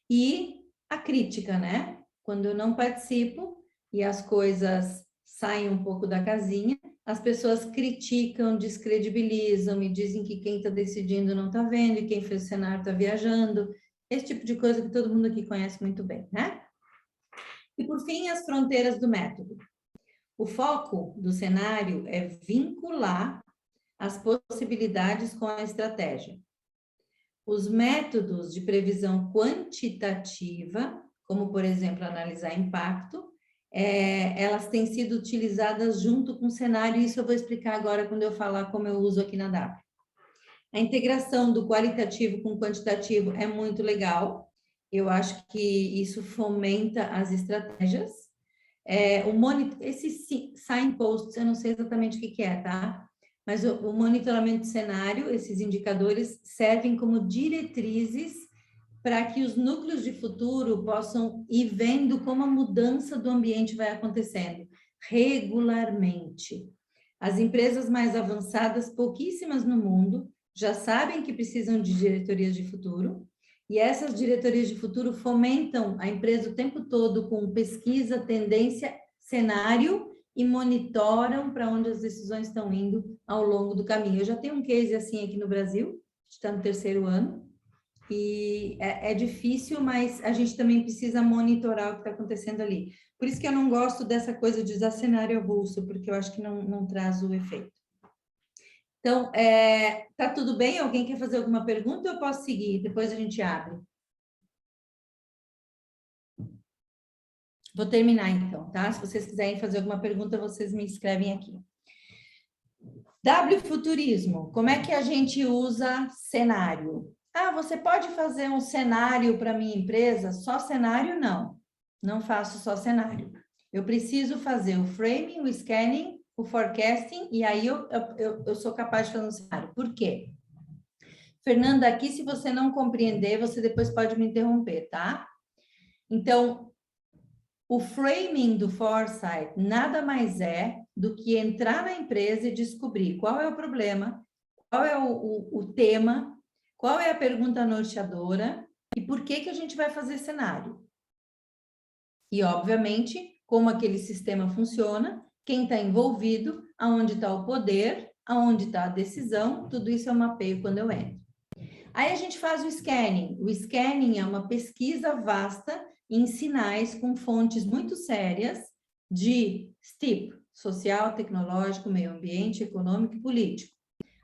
E a crítica, né? Quando eu não participo e as coisas saem um pouco da casinha, as pessoas criticam, descredibilizam e dizem que quem está decidindo não está vendo e quem fez o cenário está viajando. Esse tipo de coisa que todo mundo aqui conhece muito bem, né? E por fim, as fronteiras do método. O foco do cenário é vincular as possibilidades com a estratégia. Os métodos de previsão quantitativa, como, por exemplo, analisar impacto, elas têm sido utilizadas junto com o cenário, e isso eu vou explicar agora quando eu falar como eu uso aqui na DAP. A integração do qualitativo com o quantitativo é muito legal. Eu acho que isso fomenta as estratégias. Esses signposts, eu não sei exatamente o que é, tá? Mas o monitoramento de cenário, esses indicadores servem como diretrizes para que os núcleos de futuro possam ir vendo como a mudança do ambiente vai acontecendo regularmente. As empresas mais avançadas, pouquíssimas no mundo, já sabem que precisam de diretorias de futuro, e essas diretorias de futuro fomentam a empresa o tempo todo com pesquisa, tendência, cenário, e monitoram para onde as decisões estão indo ao longo do caminho. Eu já tenho um case assim aqui no Brasil, está no 3º ano, e é difícil, mas a gente também precisa monitorar o que está acontecendo ali. Por isso que eu não gosto dessa coisa de usar cenário avulso, porque eu acho que não traz o efeito. Então, tá tudo bem? Alguém quer fazer alguma pergunta ou eu posso seguir? Depois a gente abre. Vou terminar então, tá? Se vocês quiserem fazer alguma pergunta, vocês me escrevem aqui. W Futurismo, como é que a gente usa cenário? Ah, você pode fazer um cenário para minha empresa? Só cenário? Não. Não faço só cenário. Eu preciso fazer o framing, o scanning, o forecasting, e aí eu sou capaz de fazer um cenário. Por quê? Fernanda, aqui, se você não compreender, você depois pode me interromper, tá? Então, o framing do Foresight nada mais é do que entrar na empresa e descobrir qual é o problema, qual é o tema, qual é a pergunta norteadora e por que a gente vai fazer cenário. E, obviamente, como aquele sistema funciona, quem está envolvido, aonde está o poder, aonde está a decisão, tudo isso eu mapeio quando eu entro. Aí a gente faz o scanning. O scanning é uma pesquisa vasta em sinais com fontes muito sérias de STIP, social, tecnológico, meio ambiente, econômico e político.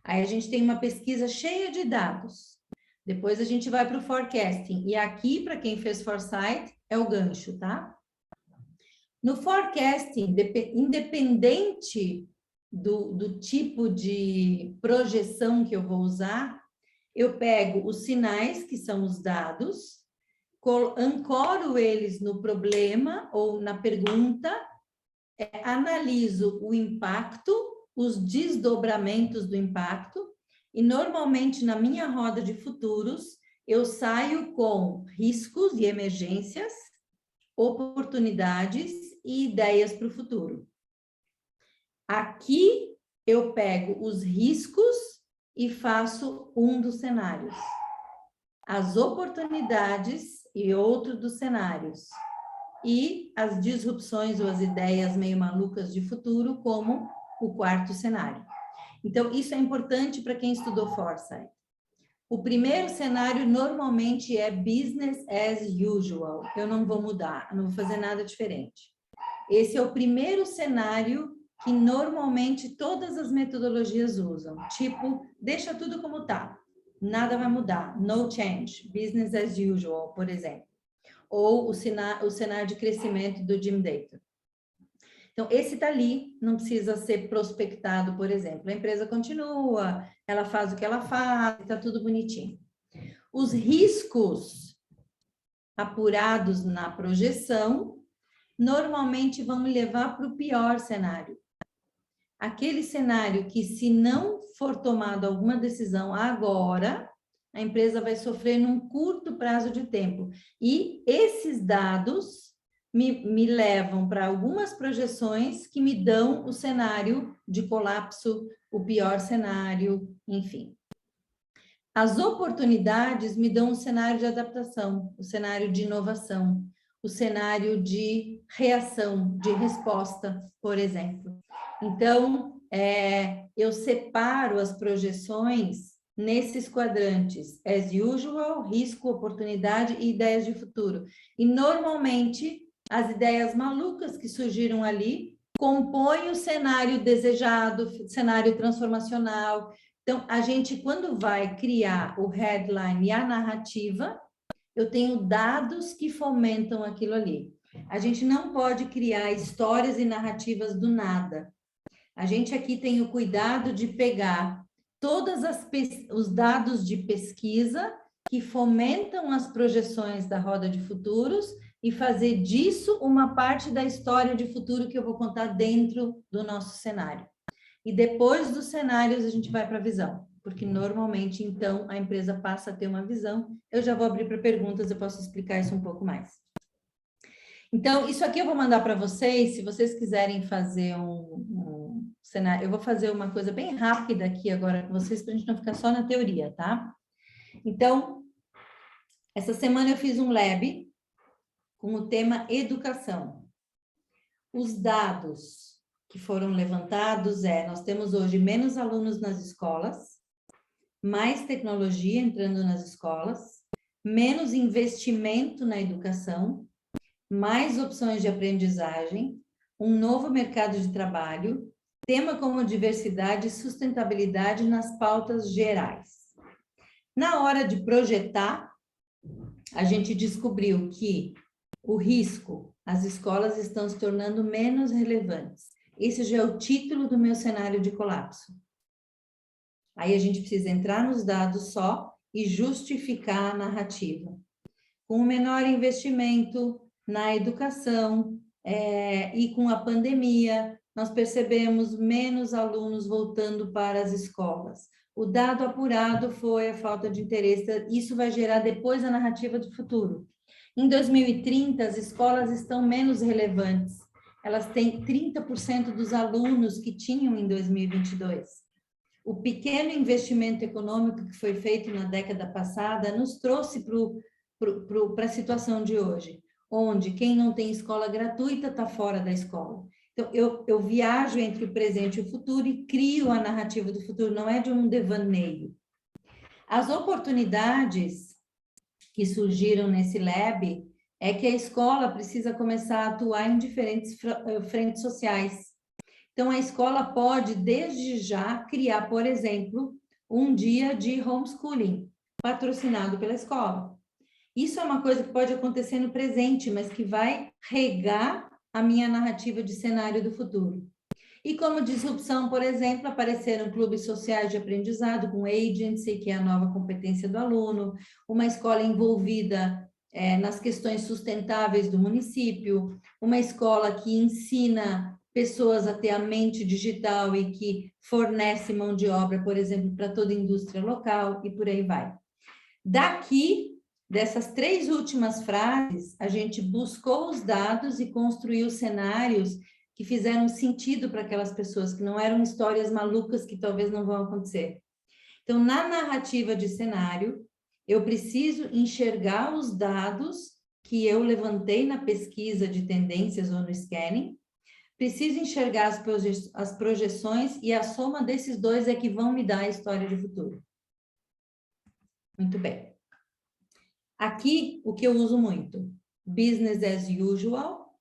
Aí a gente tem uma pesquisa cheia de dados. Depois a gente vai para o forecasting. E aqui, para quem fez foresight, é o gancho, tá? No forecasting, independente do tipo de projeção que eu vou usar, eu pego os sinais, que são os dados, ancoro eles no problema ou na pergunta, analiso o impacto, os desdobramentos do impacto, e normalmente na minha roda de futuros, eu saio com riscos e emergências, oportunidades e ideias para o futuro. Aqui eu pego os riscos e faço um dos cenários. As oportunidades e outro dos cenários. E as disrupções ou as ideias meio malucas de futuro, como o quarto cenário. Então, isso é importante para quem estudou Foresight. O primeiro cenário normalmente é business as usual. Eu não vou mudar, não vou fazer nada diferente. Esse é o primeiro cenário que normalmente todas as metodologias usam. Tipo, deixa tudo como está. Nada vai mudar. No change. Business as usual, por exemplo. Ou o cenário de crescimento do Jim Dayton. Então, esse está ali, não precisa ser prospectado, por exemplo. A empresa continua, ela faz o que ela faz, está tudo bonitinho. Os riscos apurados na projeção, normalmente vão me levar para o pior cenário. Aquele cenário que, se não for tomada alguma decisão agora, a empresa vai sofrer num curto prazo de tempo. E esses dados me levam para algumas projeções que me dão o cenário de colapso, o pior cenário, enfim. As oportunidades me dão um cenário de adaptação, o cenário de inovação, o cenário de reação, de resposta, por exemplo. Então, eu separo as projeções nesses quadrantes, as usual, risco, oportunidade e ideias de futuro. E, normalmente, as ideias malucas que surgiram ali compõem o cenário desejado, cenário transformacional. Então, a gente, quando vai criar o headline e a narrativa, eu tenho dados que fomentam aquilo ali. A gente não pode criar histórias e narrativas do nada. A gente aqui tem o cuidado de pegar todos os dados de pesquisa que fomentam as projeções da roda de futuros e fazer disso uma parte da história de futuro que eu vou contar dentro do nosso cenário. E depois dos cenários a gente vai para a visão, porque normalmente, então, a empresa passa a ter uma visão. Eu já vou abrir para perguntas, eu posso explicar isso um pouco mais. Então, isso aqui eu vou mandar para vocês, se vocês quiserem fazer um cenário, eu vou fazer uma coisa bem rápida aqui agora com vocês, para a gente não ficar só na teoria, tá? Então, essa semana eu fiz um lab com o tema educação. Os dados que foram levantados nós temos hoje menos alunos nas escolas, mais tecnologia entrando nas escolas, menos investimento na educação, mais opções de aprendizagem, um novo mercado de trabalho, tema como diversidade e sustentabilidade nas pautas gerais. Na hora de projetar, a gente descobriu que o risco, as escolas estão se tornando menos relevantes. Esse já é o título do meu cenário de colapso. Aí a gente precisa entrar nos dados só e justificar a narrativa. Com o menor investimento na educação e com a pandemia, nós percebemos menos alunos voltando para as escolas. O dado apurado foi a falta de interesse. Isso vai gerar depois a narrativa do futuro. Em 2030, as escolas estão menos relevantes. Elas têm 30% dos alunos que tinham em 2022. O pequeno investimento econômico que foi feito na década passada nos trouxe para a situação de hoje. onde quem não tem escola gratuita está fora da escola. Então, eu viajo entre o presente e o futuro e crio a narrativa do futuro, não é de um devaneio. As oportunidades que surgiram nesse lab é que a escola precisa começar a atuar em diferentes frentes sociais. Então, a escola pode, desde já, criar, por exemplo, um dia de homeschooling, patrocinado pela escola. Isso é uma coisa que pode acontecer no presente, mas que vai regar a minha narrativa de cenário do futuro. E como disrupção, por exemplo, apareceram clubes sociais de aprendizado com agency, que é a nova competência do aluno, uma escola envolvida nas questões sustentáveis do município, uma escola que ensina pessoas a ter a mente digital e que fornece mão de obra, por exemplo, para toda a indústria local e por aí vai. Daqui, dessas 3 últimas frases, a gente buscou os dados e construiu cenários que fizeram sentido para aquelas pessoas, que não eram histórias malucas que talvez não vão acontecer. Então, na narrativa de cenário, eu preciso enxergar os dados que eu levantei na pesquisa de tendências ou no scanning, preciso enxergar as projeções e a soma desses dois é que vão me dar a história de futuro. Muito bem. Aqui, o que eu uso muito? Business as usual,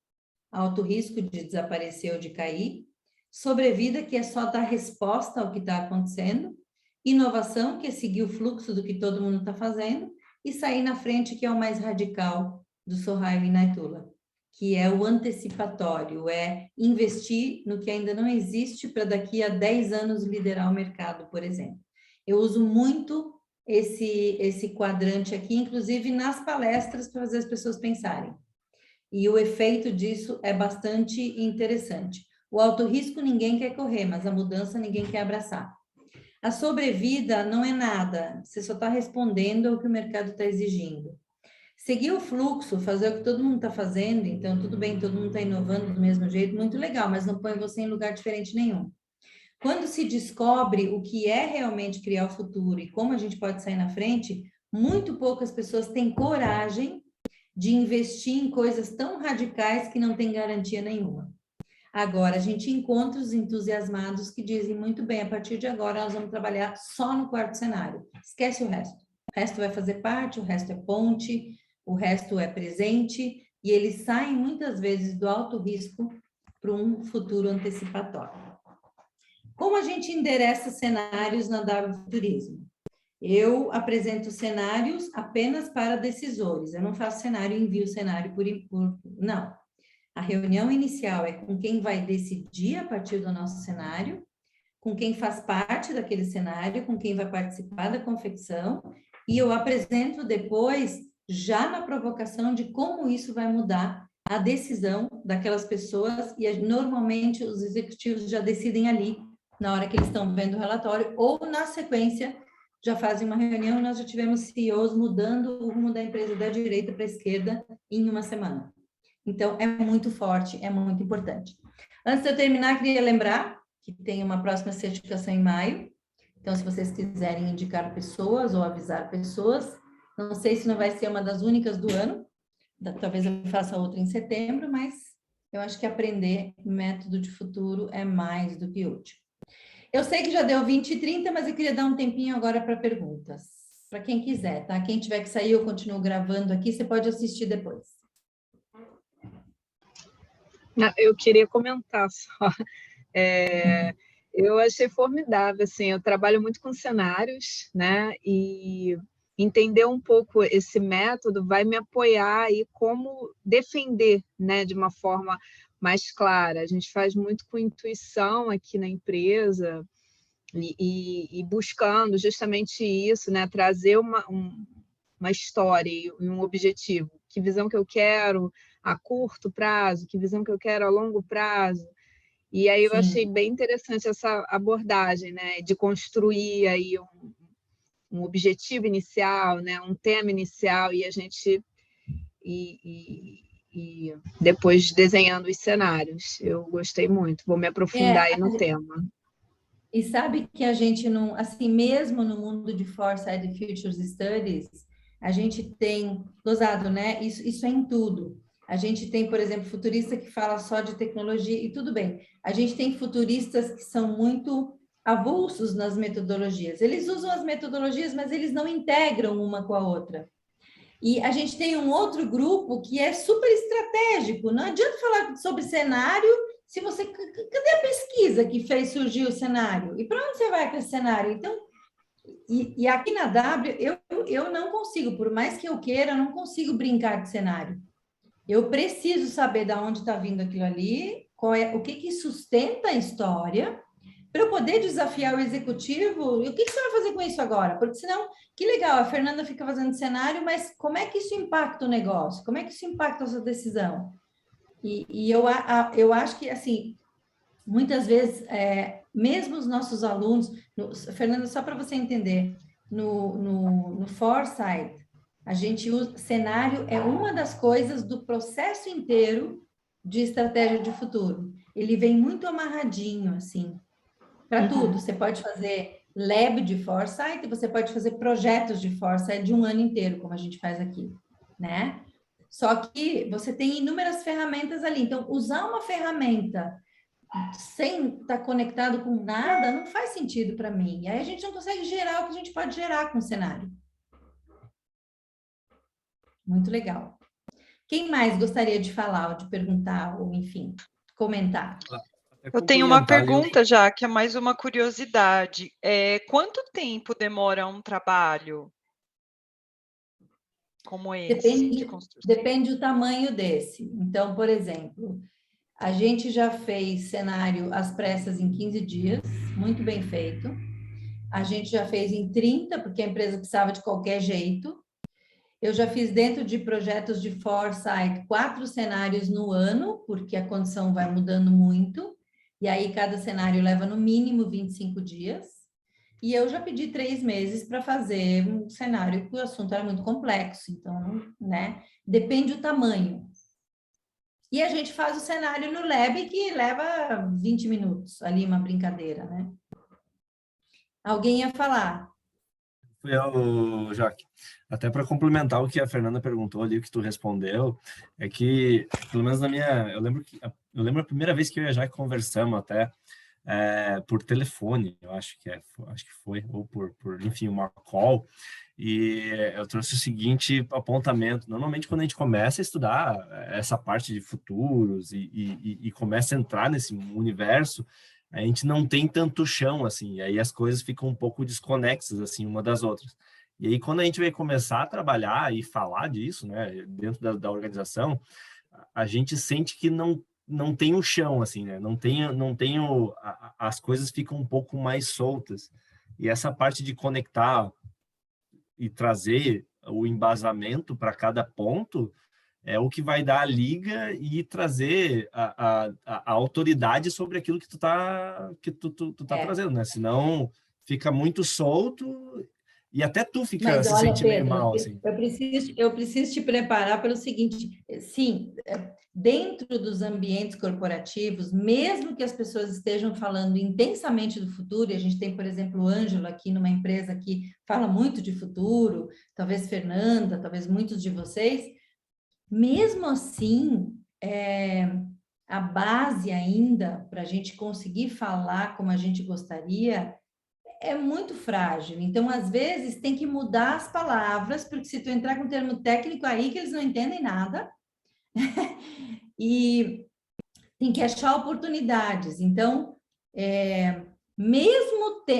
alto risco de desaparecer ou de cair, sobrevida, que é só dar resposta ao que está acontecendo, inovação, que é seguir o fluxo do que todo mundo está fazendo, e sair na frente, que é o mais radical do Sohail e Naitula, que é o antecipatório, é investir no que ainda não existe para daqui a 10 anos liderar o mercado, por exemplo. Eu uso muito esse quadrante aqui, inclusive nas palestras, para fazer as pessoas pensarem. E o efeito disso é bastante interessante. O alto risco ninguém quer correr, mas a mudança ninguém quer abraçar. A sobrevida não é nada, você só está respondendo ao que o mercado está exigindo. Seguir o fluxo, fazer o que todo mundo está fazendo, então tudo bem, todo mundo está inovando do mesmo jeito, muito legal, mas não põe você em lugar diferente nenhum. Quando se descobre o que é realmente criar o futuro e como a gente pode sair na frente, muito poucas pessoas têm coragem de investir em coisas tão radicais que não tem garantia nenhuma. Agora, a gente encontra os entusiasmados que dizem muito bem, a partir de agora nós vamos trabalhar só no quarto cenário. Esquece o resto. O resto vai fazer parte, o resto é ponte, o resto é presente, e eles saem muitas vezes do alto risco para um futuro antecipatório. Como a gente endereça cenários na W Futurismo? Eu apresento cenários apenas para decisores. Eu não faço cenário e envio cenário não. A reunião inicial é com quem vai decidir a partir do nosso cenário, com quem faz parte daquele cenário, com quem vai participar da confecção, e eu apresento depois, já na provocação, de como isso vai mudar a decisão daquelas pessoas, e normalmente os executivos já decidem ali, na hora que eles estão vendo o relatório, ou na sequência, já fazem uma reunião, e nós já tivemos CEOs mudando o rumo da empresa da direita para a esquerda em uma semana. Então, é muito forte, é muito importante. Antes de eu terminar, queria lembrar que tem uma próxima certificação em maio. Então, se vocês quiserem indicar pessoas ou avisar pessoas, não sei se não vai ser uma das únicas do ano, talvez eu faça outra em setembro, mas eu acho que aprender método de futuro é mais do que útil. Eu sei que já deu 20 e 30, mas eu queria dar um tempinho agora para perguntas. Para quem quiser, tá? Quem tiver que sair, eu continuo gravando aqui, você pode assistir depois. Eu queria comentar só. Eu achei formidável, assim, eu trabalho muito com cenários, né? E entender um pouco esse método vai me apoiar aí como defender, né, de uma forma mais clara. A gente faz muito com intuição aqui na empresa e buscando justamente isso, né, trazer uma história e um objetivo. Que visão que eu quero a curto prazo, que visão que eu quero a longo prazo. E aí eu achei bem interessante essa abordagem, né, de construir aí um objetivo inicial, né, um tema inicial, e a gente e depois desenhando os cenários. Eu gostei muito, vou me aprofundar aí no tema. E sabe que a gente não, assim, mesmo no mundo de Foresight Futures Studies, a gente tem, gozado, né? Isso é em tudo. A gente tem, por exemplo, futurista que fala só de tecnologia, e tudo bem. A gente tem futuristas que são muito avulsos nas metodologias. Eles usam as metodologias, mas eles não integram uma com a outra. E a gente tem um outro grupo que é super estratégico. Não adianta falar sobre cenário se você... Cadê a pesquisa que fez surgir o cenário? E para onde você vai com esse cenário? Então, e aqui na W, eu não consigo, por mais que eu queira, eu não consigo brincar de cenário. Eu preciso saber de onde está vindo aquilo ali, o que sustenta a história, para eu poder desafiar o executivo. E o que você vai fazer com isso agora? Porque senão, que legal, a Fernanda fica fazendo cenário, mas como é que isso impacta o negócio? Como é que isso impacta a sua decisão? E eu acho que, assim, muitas vezes, mesmo os nossos alunos, Fernanda, só para você entender, no Foresight, a gente usa cenário, é uma das coisas do processo inteiro de estratégia de futuro. Ele vem muito amarradinho, assim, para tudo. Você pode fazer lab de Foresight, você pode fazer projetos de Foresight de um ano inteiro, como a gente faz aqui, né? Só que você tem inúmeras ferramentas ali. Então, usar uma ferramenta sem estar conectado com nada não faz sentido para mim. E aí a gente não consegue gerar o que a gente pode gerar com o cenário. Muito legal. Quem mais gostaria de falar, ou de perguntar, ou enfim, comentar? Eu tenho uma pergunta já, que é mais uma curiosidade. Quanto tempo demora um trabalho como esse de construção? Depende do tamanho desse. Então, por exemplo, a gente já fez cenário às pressas em 15 dias, muito bem feito. A gente já fez em 30, porque a empresa precisava de qualquer jeito. Eu já fiz dentro de projetos de Foresight 4 cenários no ano, porque a condição vai mudando muito. E aí, cada cenário leva no mínimo 25 dias. E eu já pedi 3 meses para fazer um cenário, porque o assunto era muito complexo. Então, né? Depende do tamanho. E a gente faz o cenário no Lab, que leva 20 minutos, ali uma brincadeira, né? Alguém ia falar? Fui eu, Jaque. Até para complementar o que a Fernanda perguntou ali, o que tu respondeu, é que, pelo menos na minha... Eu lembro a primeira vez que eu e a Jaque conversamos até por telefone, eu acho que foi, ou enfim, uma call, e eu trouxe o seguinte apontamento. Normalmente, quando a gente começa a estudar essa parte de futuros e começa a entrar nesse universo, a gente não tem tanto chão, assim, e aí as coisas ficam um pouco desconexas, assim, uma das outras. E aí, quando a gente vai começar a trabalhar e falar disso, né, dentro da organização, a gente sente que não tem o chão, assim, né, as coisas ficam um pouco mais soltas. E essa parte de conectar e trazer o embasamento para cada ponto é o que vai dar a liga e trazer a autoridade sobre aquilo que tu tá trazendo, né? Senão fica muito solto e até tu fica se sente meio mal, assim. Eu preciso te preparar pelo seguinte, sim, dentro dos ambientes corporativos, mesmo que as pessoas estejam falando intensamente do futuro, e a gente tem, por exemplo, o Ângelo aqui numa empresa que fala muito de futuro, talvez Fernanda, talvez muitos de vocês, mesmo assim, a base ainda para a gente conseguir falar como a gente gostaria é muito frágil. Então, às vezes, tem que mudar as palavras, porque se tu entrar com um termo técnico aí que eles não entendem nada, e tem que achar oportunidades. Então,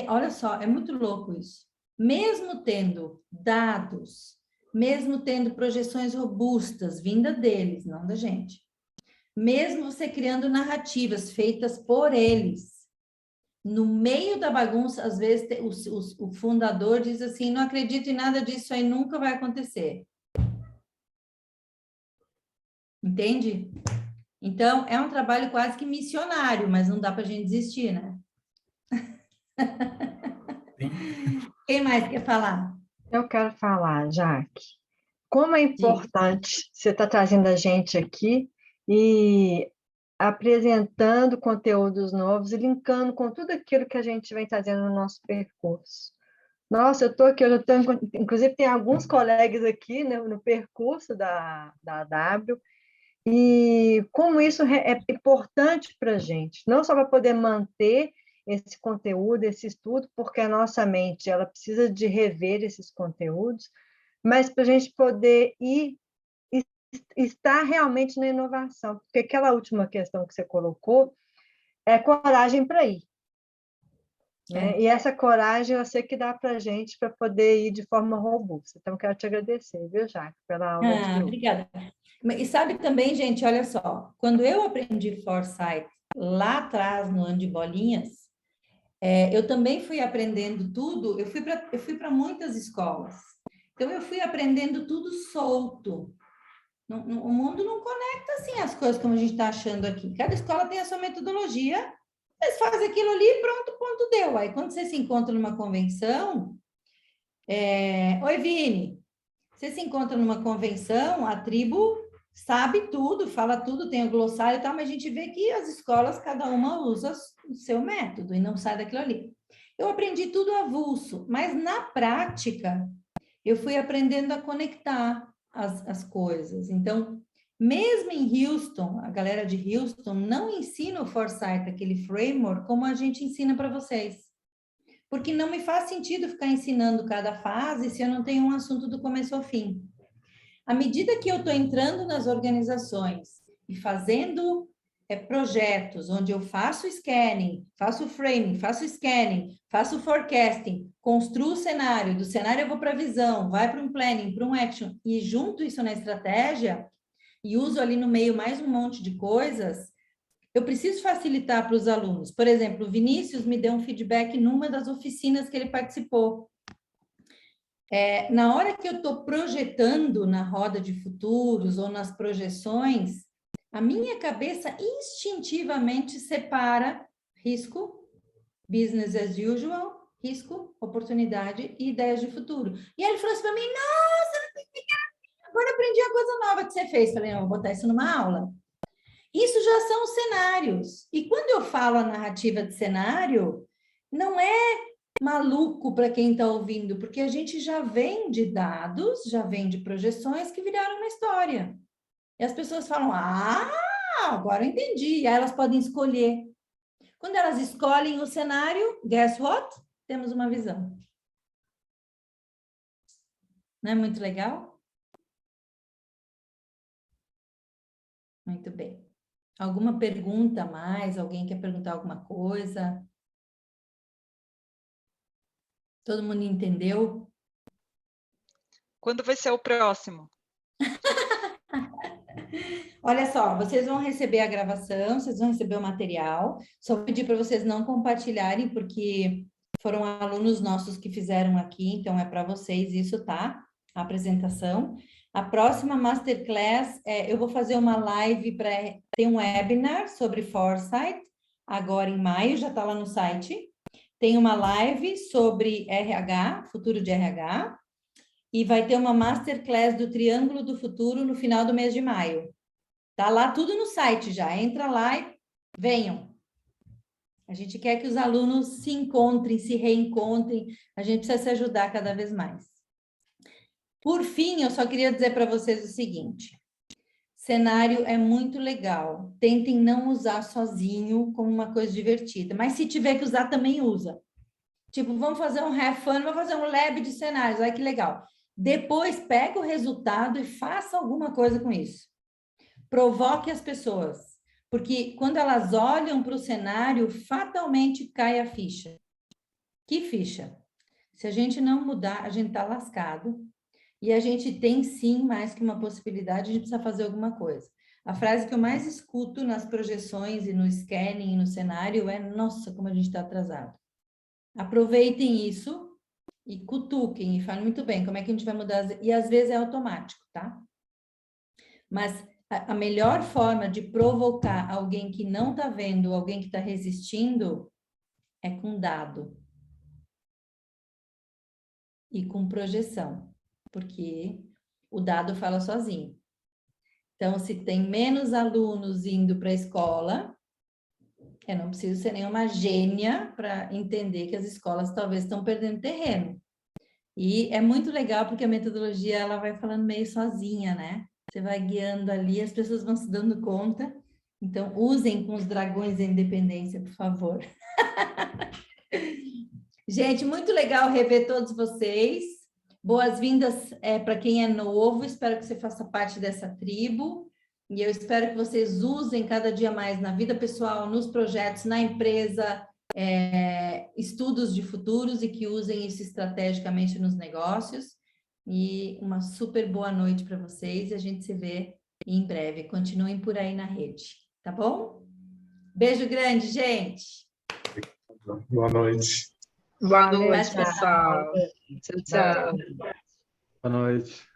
olha só, é muito louco isso. Mesmo tendo dados, mesmo tendo projeções robustas, vinda deles, não da gente, mesmo você criando narrativas feitas por eles, no meio da bagunça, às vezes, o fundador diz assim, não acredito em nada disso aí, nunca vai acontecer. Entende? Então, é um trabalho quase que missionário, mas não dá para a gente desistir, né? Quem mais quer falar? Eu quero falar, Jaque. Como é importante você estar trazendo a gente aqui e apresentando conteúdos novos e linkando com tudo aquilo que a gente vem trazendo no nosso percurso. Nossa, inclusive tem alguns colegas aqui, né, no percurso da W, e como isso é importante para a gente, não só para poder manter esse conteúdo, esse estudo, porque a nossa mente ela precisa de rever esses conteúdos, mas para a gente poder estar realmente na inovação, porque aquela última questão que você colocou é coragem para ir. Né? E essa coragem eu sei que dá para a gente para poder ir de forma robusta. Então, quero te agradecer, viu, Jaque, pela aula de hoje. Obrigada. E sabe também, gente, olha só, quando eu aprendi Foresight lá atrás, no ano de bolinhas, eu também fui aprendendo tudo, eu fui para muitas escolas. Então, eu fui aprendendo tudo solto. O mundo não conecta assim as coisas como a gente está achando aqui. Cada escola tem a sua metodologia, eles fazem aquilo ali, pronto, ponto, deu. Aí, quando você se encontra numa convenção... Oi, Vini. Você se encontra numa convenção, a tribo sabe tudo, fala tudo, tem o glossário e tal, mas a gente vê que as escolas, cada uma usa o seu método e não sai daquilo ali. Eu aprendi tudo avulso, mas na prática, eu fui aprendendo a conectar as coisas. Então, mesmo em Houston, a galera de Houston não ensina o Foresight, aquele framework, como a gente ensina para vocês. Porque não me faz sentido ficar ensinando cada fase se eu não tenho um assunto do começo ao fim. À medida que eu estou entrando nas organizações e fazendo projetos onde eu faço scanning, faço framing, faço scanning, faço forecasting, construo o cenário, do cenário eu vou para a visão, vai para um planning, para um action, e junto isso na estratégia, e uso ali no meio mais um monte de coisas, eu preciso facilitar para os alunos. Por exemplo, o Vinícius me deu um feedback numa das oficinas que ele participou. Na hora que eu estou projetando na roda de futuros ou nas projeções, a minha cabeça instintivamente separa risco, business as usual, risco, oportunidade e ideias de futuro. E aí ele falou assim para mim, nossa, agora aprendi a coisa nova que você fez. Falei, não, vou botar isso numa aula. Isso já são cenários. E quando eu falo a narrativa de cenário, não é maluco para quem está ouvindo, porque a gente já vem de dados, já vem de projeções que viraram uma história. E as pessoas falam, agora eu entendi. E aí elas podem escolher. Quando elas escolhem o cenário, guess what? Temos uma visão. Não é muito legal? Muito bem. Alguma pergunta a mais? Alguém quer perguntar alguma coisa? Todo mundo entendeu? Quando vai ser o próximo? Olha só, vocês vão receber a gravação, vocês vão receber o material. Só vou pedir para vocês não compartilharem, porque foram alunos nossos que fizeram aqui, então é para vocês isso, tá? A apresentação. A próxima Masterclass, eu vou fazer uma live para ter um webinar sobre Foresight, agora em maio, já está lá no site. Tem uma live sobre RH, futuro de RH, e vai ter uma Masterclass do Triângulo do Futuro no final do mês de maio. Tá lá tudo no site já, entra lá e venham. A gente quer que os alunos se encontrem, se reencontrem, a gente precisa se ajudar cada vez mais. Por fim, eu só queria dizer para vocês o seguinte, cenário é muito legal, tentem não usar sozinho como uma coisa divertida, mas se tiver que usar, também usa. Tipo, vamos fazer um have fun, vamos fazer um lab de cenários, olha que legal. Depois, pega o resultado e faça alguma coisa com isso. Provoque as pessoas, porque quando elas olham para o cenário, fatalmente cai a ficha. Que ficha? Se a gente não mudar, a gente está lascado. E a gente tem, sim, mais que uma possibilidade, a gente precisa fazer alguma coisa. A frase que eu mais escuto nas projeções e no scanning e no cenário é, nossa, como a gente está atrasado. Aproveitem isso e cutuquem e falem muito bem, como é que a gente vai mudar? E às vezes é automático, tá? Mas a melhor forma de provocar alguém que não está vendo, alguém que está resistindo, é com dado. E com projeção, porque o dado fala sozinho. Então, se tem menos alunos indo para a escola, eu não preciso ser nenhuma gênia para entender que as escolas talvez estão perdendo terreno. E é muito legal porque a metodologia ela vai falando meio sozinha, né? Você vai guiando ali, as pessoas vão se dando conta. Então, usem com os dragões da independência, por favor. Gente, muito legal rever todos vocês. Boas-vindas para quem é novo. Espero que você faça parte dessa tribo. E eu espero que vocês usem cada dia mais na vida pessoal, nos projetos, na empresa, estudos de futuros e que usem isso estrategicamente nos negócios. E uma super boa noite para vocês. E a gente se vê em breve. Continuem por aí na rede, tá bom? Beijo grande, gente. Boa noite. Boa noite, Tchau. pessoal. Tchau, tchau. Boa noite.